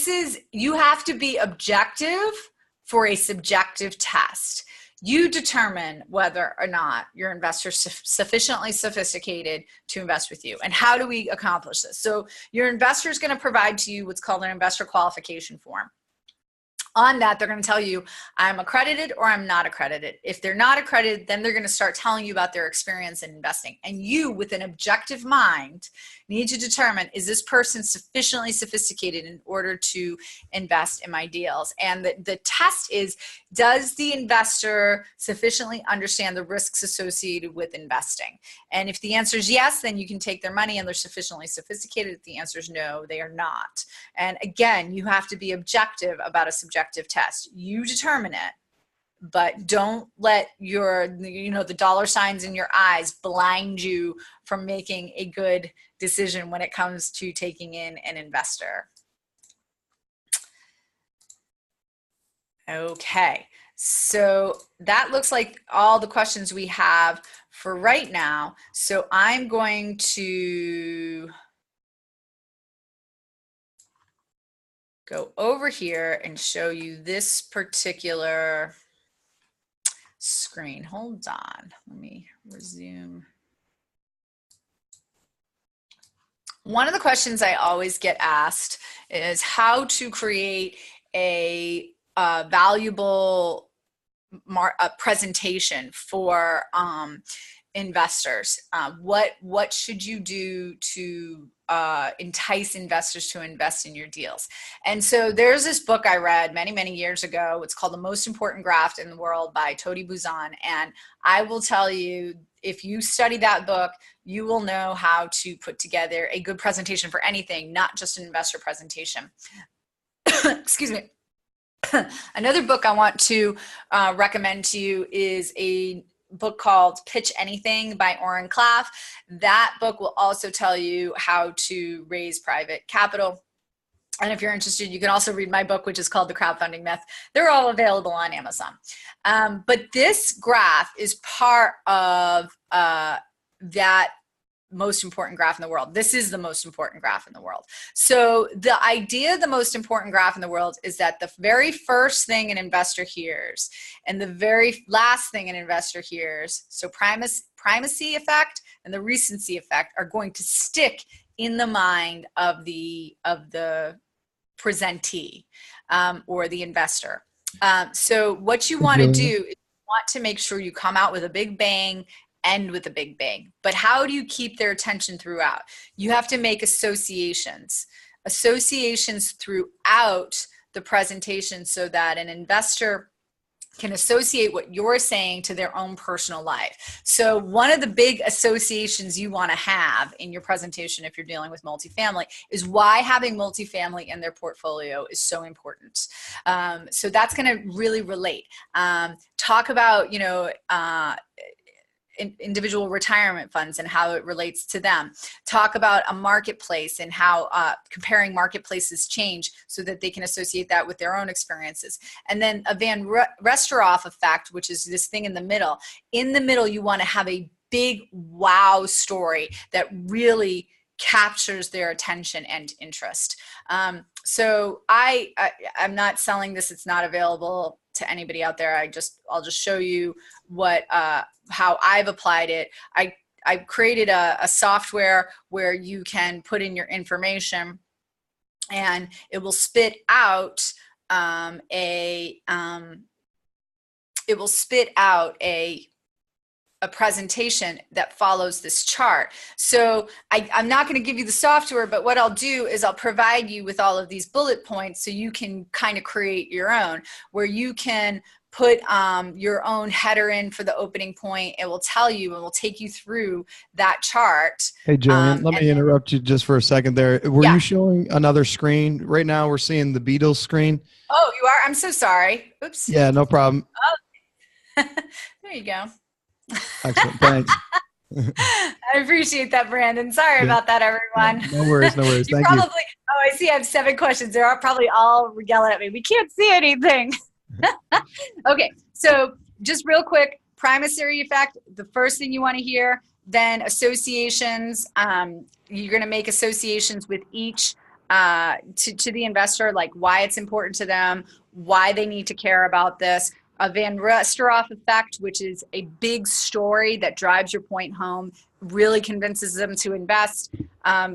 Speaker 2: is, you have to be objective for a subjective test. You determine whether or not your investor is sufficiently sophisticated to invest with you. And how do we accomplish this? So your investor is going to provide to you what's called an investor qualification form. On that, they're going to tell you, I'm accredited or I'm not accredited. If they're not accredited, then they're going to start telling you about their experience in investing. And you, with an objective mind, need to determine, is this person sufficiently sophisticated in order to invest in my deals? And the test is, does the investor sufficiently understand the risks associated with investing? And if the answer is yes, then you can take their money and they're sufficiently sophisticated. If the answer is no, they are not. And again, you have to be objective about a subjective test. You determine it, but don't let the dollar signs in your eyes blind you from making a good decision when it comes to taking in an investor. Okay, so that looks like all the questions we have for right now. So I'm going to go over here and show you this particular screen. Hold on, let me resume. One of the questions I always get asked is how to create a valuable presentation for investors. What should you do to entice investors to invest in your deals? And so there's this book I read many, many years ago. It's called The Most Important Graft in the World by Tony Buzan. And I will tell you, if you study that book, you will know how to put together a good presentation for anything, not just an investor presentation. Excuse me. Another book I want to recommend to you is a book called Pitch Anything by Oren Klaff. That book will also tell you how to raise private capital. And if you're interested, you can also read my book, which is called The Crowdfunding Myth. They're all available on Amazon. But this graph is part of that most important graph in the world. This is the most important graph in the world. So the idea of the most important graph in the world is that the very first thing an investor hears and the very last thing an investor hears, so primacy effect and the recency effect, are going to stick in the mind of the presentee or the investor. So what you want to do is you want to make sure you come out with a big bang, end with a big bang. But how do you keep their attention throughout? You have to make associations throughout the presentation so that an investor can associate what you're saying to their own personal life. So one of the big associations you want to have in your presentation, if you're dealing with multifamily, is why having multifamily in their portfolio is so important. So that's going to really relate. Talk about, individual retirement funds and how it relates to them. Talk about a marketplace and how comparing marketplaces change so that they can associate that with their own experiences. And then a Van Restorff effect, which is this thing in the middle. In the middle, you want to have a big wow story that really captures their attention and interest. So I'm not selling this. It's not available to anybody out there. I'll just show you what how I've applied it. I created a software where you can put in your information and it will spit out a presentation that follows this chart. So I'm not going to give you the software, but what I'll do is I'll provide you with all of these bullet points so you can kind of create your own, where you can put your own header in for the opening point. It will tell you and will take you through that chart.
Speaker 1: Hey, Jillian, let me interrupt you just for a second there. Were you showing another screen? Right now we're seeing the Beatles screen.
Speaker 2: Oh, you are? I'm so sorry. Oops.
Speaker 1: Yeah, no problem.
Speaker 2: Oh. There you go.
Speaker 1: Excellent. Thanks.
Speaker 2: I appreciate that, Brandon. Sorry about that, everyone.
Speaker 1: No worries. No worries. Thank you.
Speaker 2: Oh, I see. I have 7 questions. They're all probably all yelling at me. We can't see anything. Okay. So just real quick, primacy effect, the first thing you want to hear, then associations. You're going to make associations with each to the investor, like why it's important to them, why they need to care about this. A Van Restorff effect, which is a big story that drives your point home, really convinces them to invest,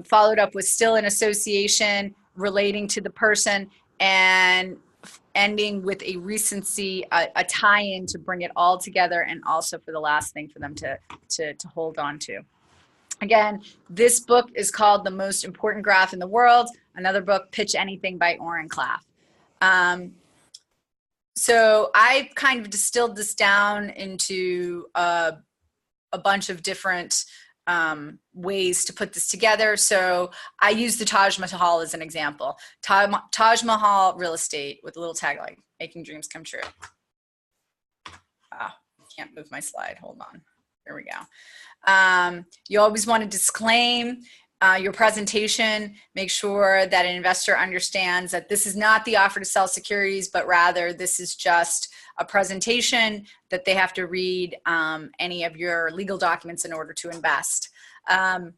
Speaker 2: followed up with still an association relating to the person, and ending with a recency, a tie-in to bring it all together, and also for the last thing for them to hold on to. Again, this book is called The Most Important Graph in the World. Another book, Pitch Anything by Oren Klaff. So I've kind of distilled this down into a bunch of different ways to put this together. So I use the Taj Mahal as an example. Taj Mahal real estate with a little tagline, making dreams come true. Can't move my slide. Hold on. There we go. You always want to disclaim your presentation. Make sure that an investor understands that this is not the offer to sell securities, but rather this is just a presentation that they have to read any of your legal documents in order to invest. And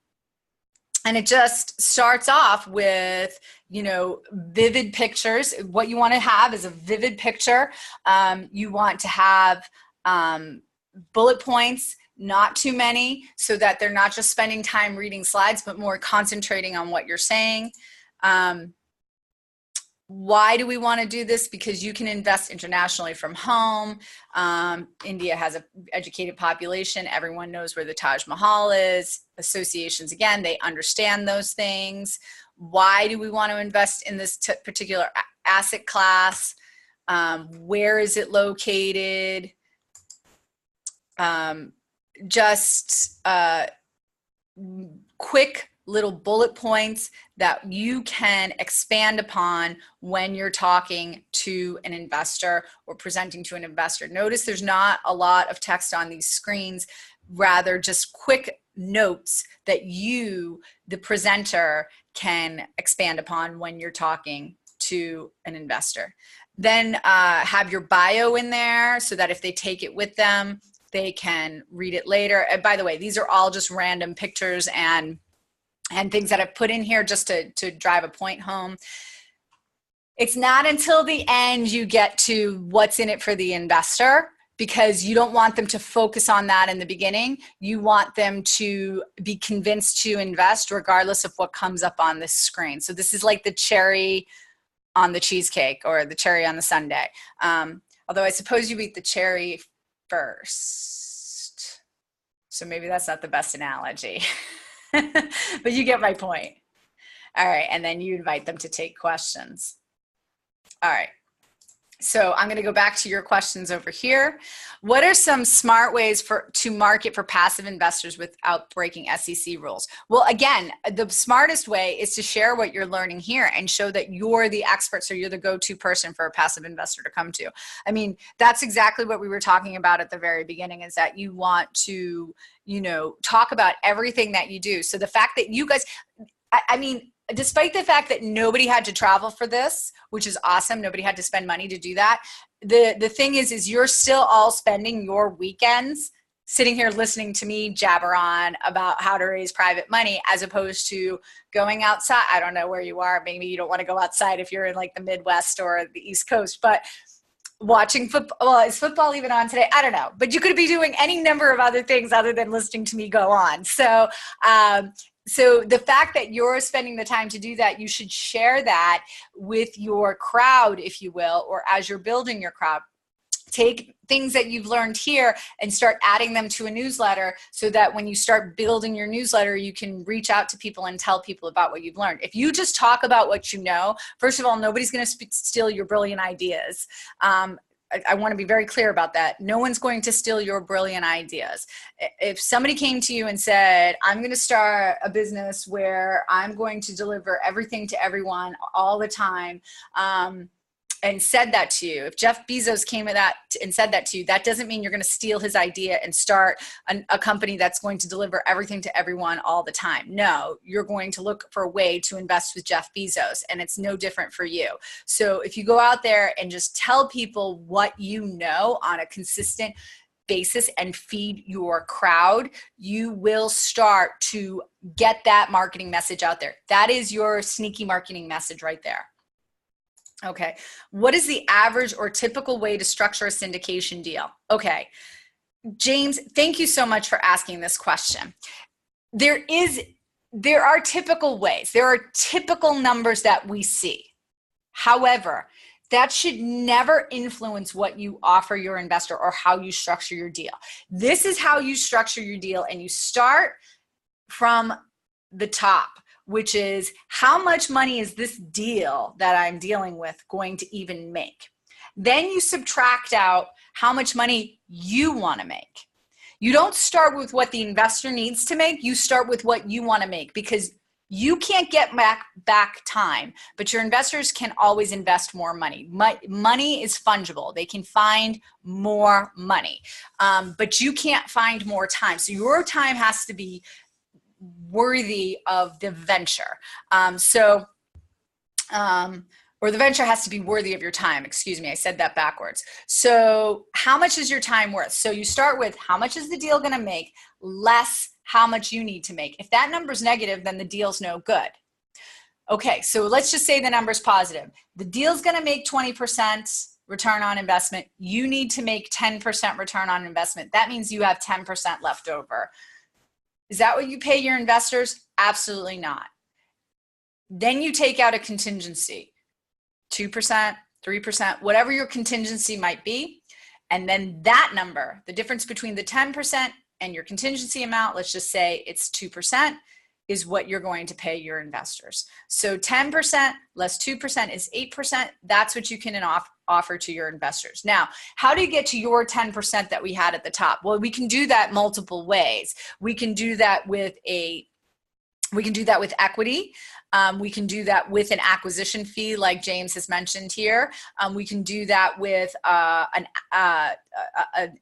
Speaker 2: it just starts off with, vivid pictures. What you want to have is a vivid picture. You want to have bullet points, not too many, so that they're not just spending time reading slides, but more concentrating on what you're saying. Why do we want to do this? Because you can invest internationally from home. India has an educated population. Everyone knows where the Taj Mahal is. Associations, again, they understand those things. Why do we want to invest in this particular asset class? Where is it located? Just quick little bullet points that you can expand upon when you're talking to an investor or presenting to an investor. Notice there's not a lot of text on these screens, rather just quick notes that you, the presenter, can expand upon when you're talking to an investor. Then have your bio in there so that if they take it with them, they can read it later. And by the way, these are all just random pictures and things that I've put in here just to drive a point home. It's not until the end you get to what's in it for the investor, because you don't want them to focus on that in the beginning. You want them to be convinced to invest regardless of what comes up on this screen. So this is like the cherry on the cheesecake or the cherry on the sundae. Although I suppose you eat the cherry first. So maybe that's not the best analogy. But you get my point. All right, and then you invite them to take questions. All right, so I'm going to go back to your questions over here. What are some smart ways to market for passive investors without breaking SEC rules? Well, again, the smartest way is to share what you're learning here and show that you're the expert, so you're the go-to person for a passive investor to come to. I mean, that's exactly what we were talking about at the very beginning, is that you want to, you know, talk about everything that you do. So the fact that you guys, I mean, despite the fact that nobody had to travel for this, which is awesome, nobody had to spend money to do that. The thing is you're still all spending your weekends sitting here listening to me jabber on about how to raise private money, as opposed to going outside. I don't know where you are. Maybe you don't want to go outside if you're in like the Midwest or the East Coast, but watching football. Well, is football even on today? I don't know, but you could be doing any number of other things other than listening to me go on. So, so the fact that you're spending the time to do that, you should share that with your crowd, if you will, or as you're building your crowd. Take things that you've learned here and start adding them to a newsletter, so that when you start building your newsletter, you can reach out to people and tell people about what you've learned. If you just talk about what you know, first of all, nobody's going to steal your brilliant ideas. I want to be very clear about that. No one's going to steal your brilliant ideas. If somebody came to you and said, I'm going to start a business where I'm going to deliver everything to everyone all the time, and said that to you, if Jeff Bezos came at that and said that to you, that doesn't mean you're going to steal his idea and start a company that's going to deliver everything to everyone all the time. No, you're going to look for a way to invest with Jeff Bezos, and it's no different for you. So if you go out there and just tell people what you know on a consistent basis and feed your crowd, you will start to get that marketing message out there. That is your sneaky marketing message right there. Okay, what is the average or typical way to structure a syndication deal? Okay, James, thank you so much for asking this question. There are typical ways. There are typical numbers that we see. However, that should never influence what you offer your investor or how you structure your deal. This is how you structure your deal, and you start from the top, which is, how much money is this deal that I'm dealing with going to even make? Then you subtract out how much money you want to make. You don't start with what the investor needs to make. You start with what you want to make, because you can't get back time, but your investors can always invest more money. Money is fungible. They can find more money, but you can't find more time. So your time has to be worthy of the venture. Or the venture has to be worthy of your time. Excuse me, I said that backwards. So how much is your time worth? So you start with, how much is the deal going to make, less how much you need to make. If that number's negative, then the deal's no good. Okay, so let's just say the number's positive. The deal's going to make 20% return on investment. You need to make 10% return on investment. That means you have 10% left over. Is that what you pay your investors? Absolutely not. Then you take out a contingency. 2%, 3%, whatever your contingency might be. And then that number, the difference between the 10% and your contingency amount, let's just say it's 2%, is what you're going to pay your investors. So 10% less 2% is 8%. That's what you can offer to your investors. Now, how do you get to your 10% that we had at the top? Well, we can do that multiple ways. We can do that with equity. We can do that with an acquisition fee, like James has mentioned here. We can do that with an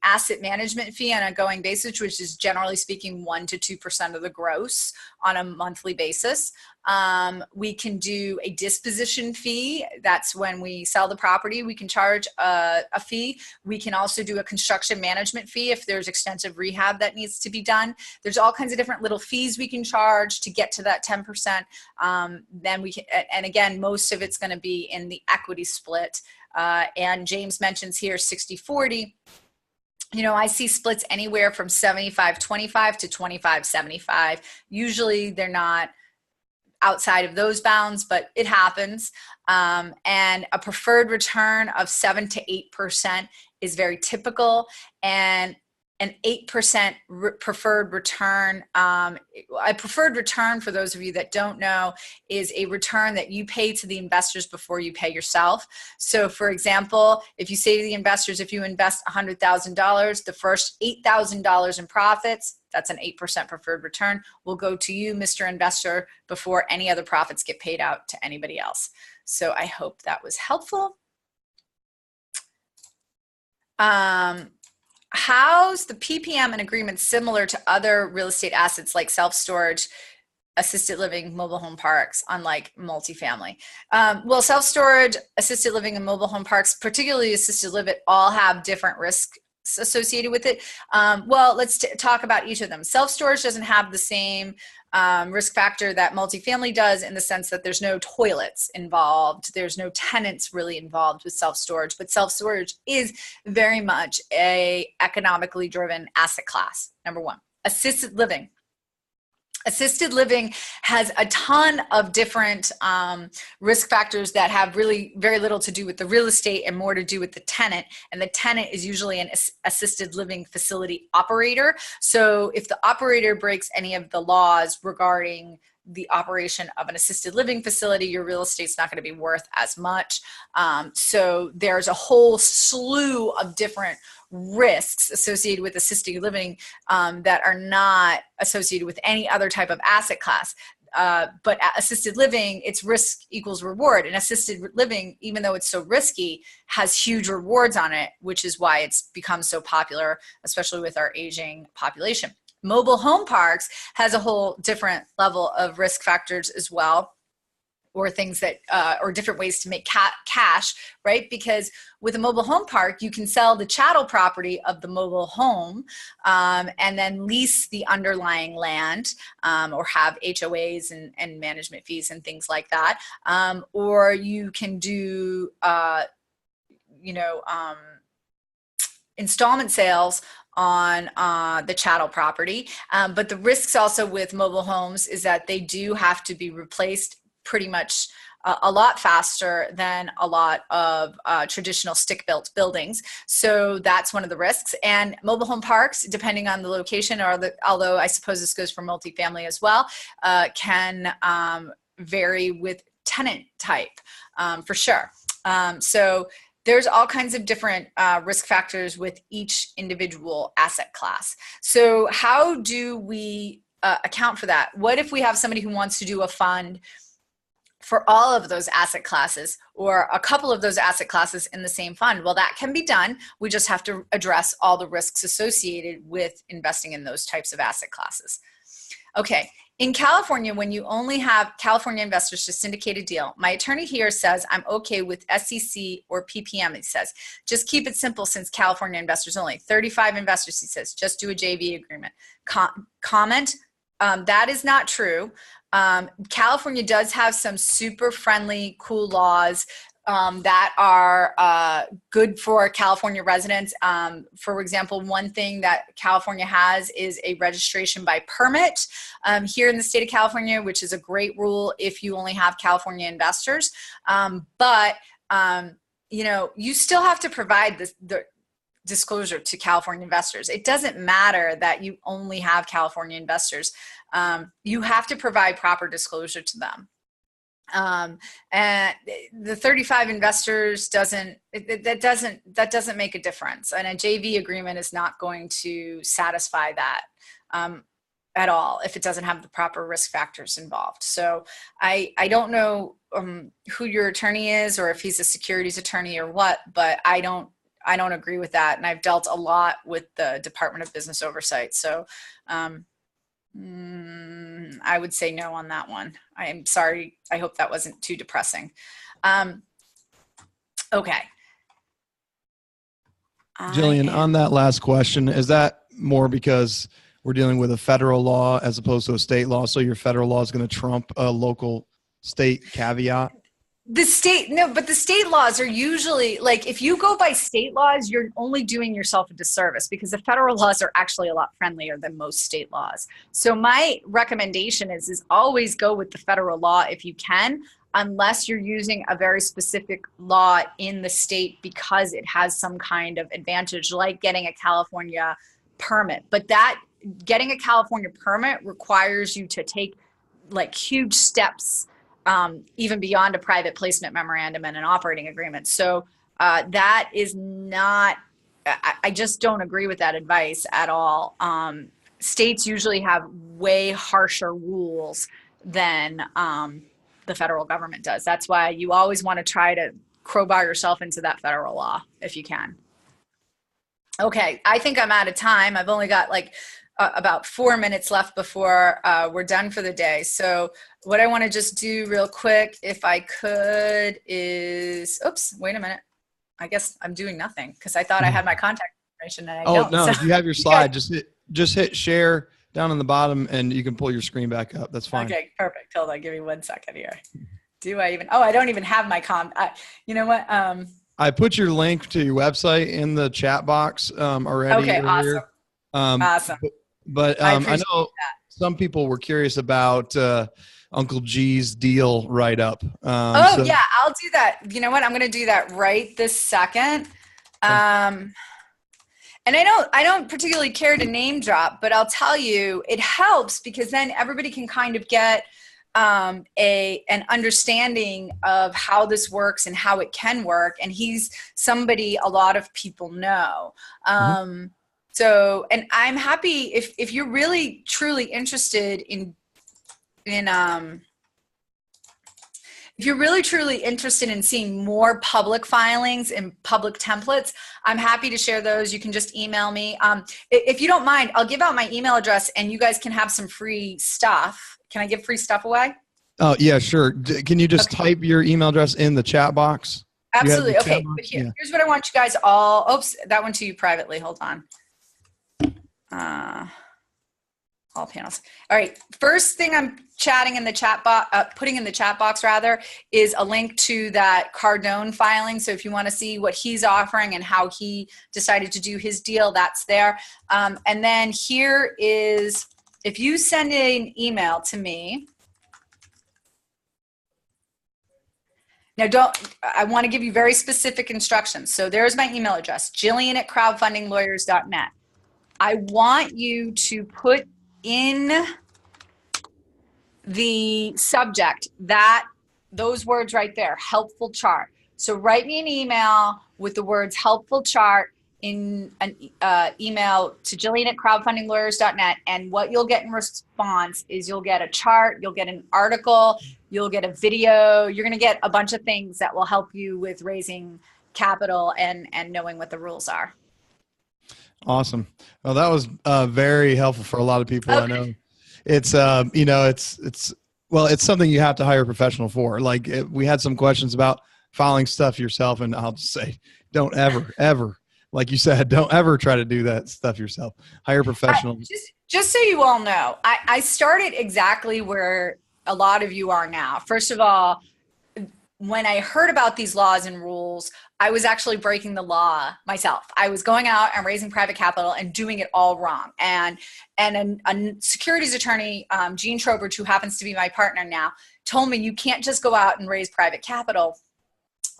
Speaker 2: asset management fee on a going basis, which is generally speaking 1 to 2% of the gross on a monthly basis. We can do a disposition fee. That's when we sell the property. We can charge a fee. We can also do a construction management fee if there's extensive rehab that needs to be done. There's all kinds of different little fees we can charge to get to that 10%. Then we can, and again, most of it's going to be in the equity split. And James mentions here 60-40. You know, I see splits anywhere from 75-25 to 25-75. Usually they're not outside of those bounds, but it happens. And a preferred return of 7 to 8% is very typical. And an 8% preferred return. A preferred return, for those of you that don't know, is a return that you pay to the investors before you pay yourself. So for example, if you say to the investors, if you invest $100,000, the first $8,000 in profits, that's an 8% preferred return, will go to you, Mr. Investor, before any other profits get paid out to anybody else. So I hope that was helpful. How's the PPM and agreement similar to other real estate assets like self-storage, assisted living, mobile home parks, unlike multifamily? Well, self-storage, assisted living, and mobile home parks, particularly assisted living, all have different risks associated with it. Well, let's talk about each of them. Self-storage doesn't have the same risk factor that multifamily does, in the sense that there's no toilets involved. There's no tenants really involved with self-storage, but self-storage is very much a economically driven asset class, number one. Assisted living. Assisted living has a ton of different risk factors that have really very little to do with the real estate and more to do with the tenant. And the tenant is usually an assisted living facility operator. So if the operator breaks any of the laws regarding the operation of an assisted living facility, your real estate's not going to be worth as much. So there's a whole slew of different risks associated with assisted living that are not associated with any other type of asset class. But assisted living, it's risk equals reward. And assisted living, even though it's so risky, has huge rewards on it, which is why it's become so popular, especially with our aging population. Mobile home parks has a whole different level of risk factors as well, or things that, or different ways to make cash, right? Because with a mobile home park, you can sell the chattel property of the mobile home and then lease the underlying land, or have HOAs and management fees and things like that. Or you can do, installment sales on the chattel property. But the risks also with mobile homes is that they do have to be replaced pretty much a lot faster than a lot of traditional stick-built buildings. So that's one of the risks. And mobile home parks, depending on the location, although I suppose this goes for multifamily as well, can vary with tenant type, for sure. So there's all kinds of different risk factors with each individual asset class. So how do we account for that? What if we have somebody who wants to do a fund for all of those asset classes, or a couple of those asset classes in the same fund? Well, that can be done. We just have to address all the risks associated with investing in those types of asset classes. Okay. In California, when you only have California investors to syndicate a deal, my attorney here says I'm okay with SEC or PPM. He says, just keep it simple since California investors only. 35 investors, he says, just do a JV agreement. Comment, that is not true. California does have some super friendly, cool laws that are good for California residents. For example, one thing that California has is a registration by permit here in the state of California, which is a great rule if you only have California investors. But you still have to provide the disclosure to California investors. It doesn't matter that you only have California investors. You have to provide proper disclosure to them. And the 35 investors doesn't make a difference. And a JV agreement is not going to satisfy that at all if it doesn't have the proper risk factors involved. So I don't know who your attorney is, or if he's a securities attorney or what, but I don't agree with that. And I've dealt a lot with the Department of Business Oversight. So I would say no on that one. I am sorry. I hope that wasn't too depressing. Okay.
Speaker 1: Jillian, on that last question, is that more because we're dealing with a federal law as opposed to a state law? So your federal law is going to trump a local state caveat?
Speaker 2: But the state laws are usually, like, if you go by state laws, you're only doing yourself a disservice, because the federal laws are actually a lot friendlier than most state laws. So my recommendation is always go with the federal law if you can, unless you're using a very specific law in the state because it has some kind of advantage, like getting a California permit. But that getting a California permit requires you to take like huge steps, even beyond a private placement memorandum and an operating agreement. So that is not, I just don't agree with that advice at all. States usually have way harsher rules than the federal government does. That's why you always want to try to crowbar yourself into that federal law if you can. Okay, I think I'm out of time. I've only got like about 4 minutes left before we're done for the day. So what I want to just do real quick, if I could, is, oops, wait a minute. I guess I'm doing nothing because I thought I had my contact information and I don't.
Speaker 1: No,
Speaker 2: so,
Speaker 1: if you have your slide, just hit share down on the bottom and you can pull your screen back up. That's fine.
Speaker 2: Okay, perfect. Hold on, give me 1 second here. Do I even, I don't even have my you know what?
Speaker 1: I put your link to your website in the chat box already.
Speaker 2: Okay,
Speaker 1: earlier.
Speaker 2: Awesome.
Speaker 1: But I know some people were curious about Uncle G's deal write-up.
Speaker 2: Yeah, I'll do that. You know what? I'm going to do that right this second. And I don't particularly care to name drop, but I'll tell you, it helps because then everybody can kind of get an understanding of how this works and how it can work. And he's somebody a lot of people know. So, and I'm happy if you're really truly interested in if you're really truly interested in seeing more public filings and public templates, I'm happy to share those. You can just email me. If you don't mind, I'll give out my email address and you guys can have some free stuff. Can I give free stuff away?
Speaker 1: Oh, yeah, sure. Can you just type your email address in the chat box?
Speaker 2: Absolutely. Okay, but here's what I want you guys all, oops, that one to you privately. Hold on. All panels. All right. First thing I'm chatting in the chat box, putting in the chat box rather, is a link to that Cardone filing. So if you want to see what he's offering and how he decided to do his deal, that's there. And then here is, if you send an email to me, now I want to give you very specific instructions. So there's my email address, Jillian@crowdfundinglawyers.net. I want you to put in the subject those words right there, helpful chart. So write me an email with the words helpful chart in an email to Jillian@crowdfundinglawyers.net. And what you'll get in response is you'll get a chart, you'll get an article, you'll get a video. You're going to get a bunch of things that will help you with raising capital and knowing what the rules are.
Speaker 1: Awesome. Well, that was very helpful for a lot of people. Okay. I know it's, it's something you have to hire a professional for. Like we had some questions about filing stuff yourself, and I'll just say, don't ever, like you said, don't ever try to do that stuff yourself. Hire a professional.
Speaker 2: Just so you all know, I started exactly where a lot of you are now. First of all, when I heard about these laws and rules, I was actually breaking the law myself. I was going out and raising private capital and doing it all wrong. And a securities attorney, Gene Trowbridge, who happens to be my partner now, told me you can't just go out and raise private capital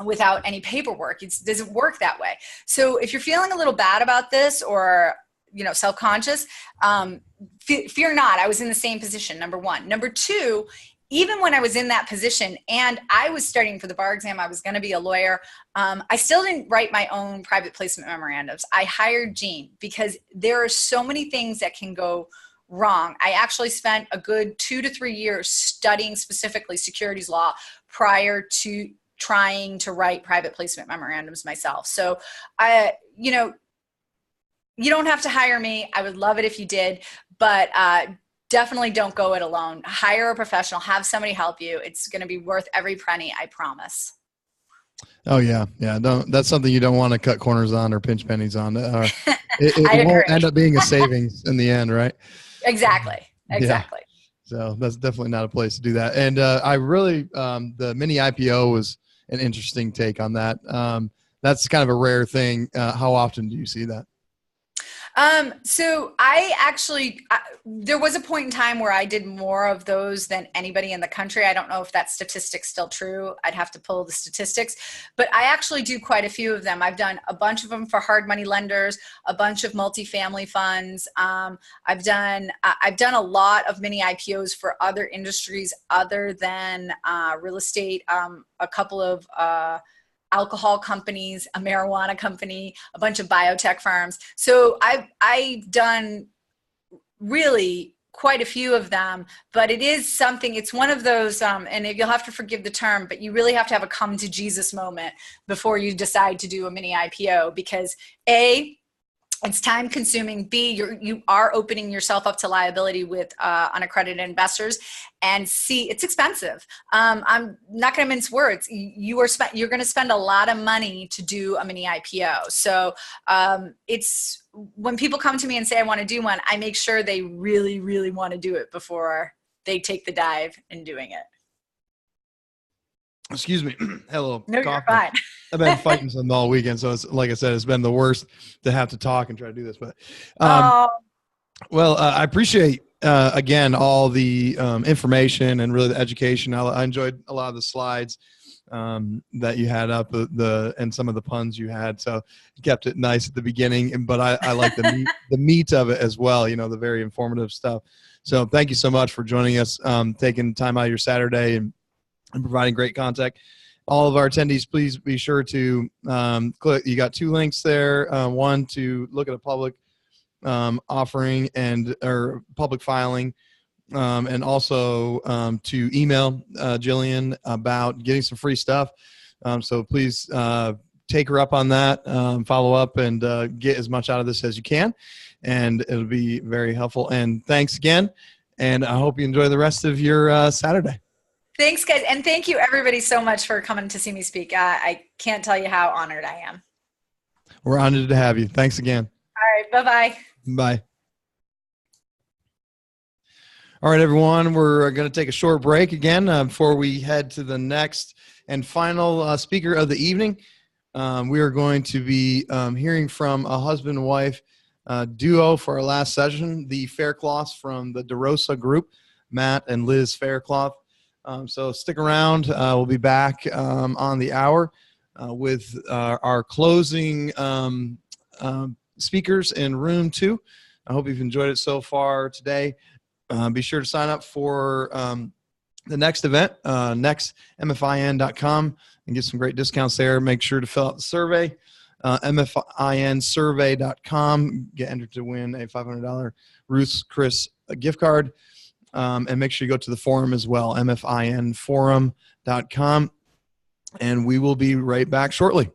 Speaker 2: without any paperwork. It doesn't work that way. So if you're feeling a little bad about this, or self-conscious, fear not. I was in the same position, number one. Number two, even when I was in that position and I was studying for the bar exam, I was going to be a lawyer. I still didn't write my own private placement memorandums. I hired Jean because there are so many things that can go wrong. I actually spent a good 2 to 3 years studying specifically securities law prior to trying to write private placement memorandums myself. So you don't have to hire me. I would love it if you did, but definitely don't go it alone. Hire a professional, have somebody help you. It's going to be worth every penny, I promise.
Speaker 1: Oh yeah. Yeah. That's something you don't want to cut corners on or pinch pennies on. It won't end up being a savings in the end, right?
Speaker 2: Exactly.
Speaker 1: Yeah. So that's definitely not a place to do that. And I really, the mini IPO was an interesting take on that. That's kind of a rare thing. How often do you see that?
Speaker 2: So there was a point in time where I did more of those than anybody in the country. I don't know if that statistic's still true. I'd have to pull the statistics, but I actually do quite a few of them. I've done a bunch of them for hard money lenders, a bunch of multifamily funds. I've done a lot of mini IPOs for other industries other than real estate. A couple of alcohol companies, a marijuana company, a bunch of biotech firms. So I've done really quite a few of them, but it is something, it's one of those, and you'll have to forgive the term, but you really have to have a come to Jesus moment before you decide to do a mini IPO, because A, it's time consuming. B, you are opening yourself up to liability with unaccredited investors. And C, it's expensive. I'm not going to mince words. You're going to spend a lot of money to do a mini IPO. So it's when people come to me and say, I want to do one, I make sure they really, really want to do it before they take the dive in doing it.
Speaker 1: Excuse me. Hello.
Speaker 2: No, you're fine.
Speaker 1: I've been fighting something all weekend. So it's, like I said, it's been the worst to have to talk and try to do this. But, well, I appreciate, again, all the information and really the education. I enjoyed a lot of the slides that you had up and some of the puns you had. So you kept it nice at the beginning, but I like the meat of it as well, the very informative stuff. So thank you so much for joining us, taking time out of your Saturday and providing great contact. All of our attendees, please be sure to click. You got 2 links there. One to look at a public offering or public filing, and also to email Jillian about getting some free stuff. So please take her up on that, follow up, and get as much out of this as you can. And it'll be very helpful. And thanks again. And I hope you enjoy the rest of your Saturday.
Speaker 2: Thanks, guys. And thank you, everybody, so much for coming to see me speak. I can't tell you how honored I am.
Speaker 1: We're honored to have you. Thanks again.
Speaker 2: All right. Bye-bye.
Speaker 1: Bye. All right, everyone. We're going to take a short break again before we head to the next and final speaker of the evening. We are going to be hearing from a husband and wife duo for our last session, the Faircloths from the DeRosa Group, Matt and Liz Faircloth. So stick around. We'll be back on the hour with our closing speakers in room 2. I hope you've enjoyed it so far today. Be sure to sign up for the next event, nextmfin.com, and get some great discounts there. Make sure to fill out the survey, mfinsurvey.com. Get entered to win a $500 Ruth's Chris gift card. And make sure you go to the forum as well, mfinforum.com. And we will be right back shortly.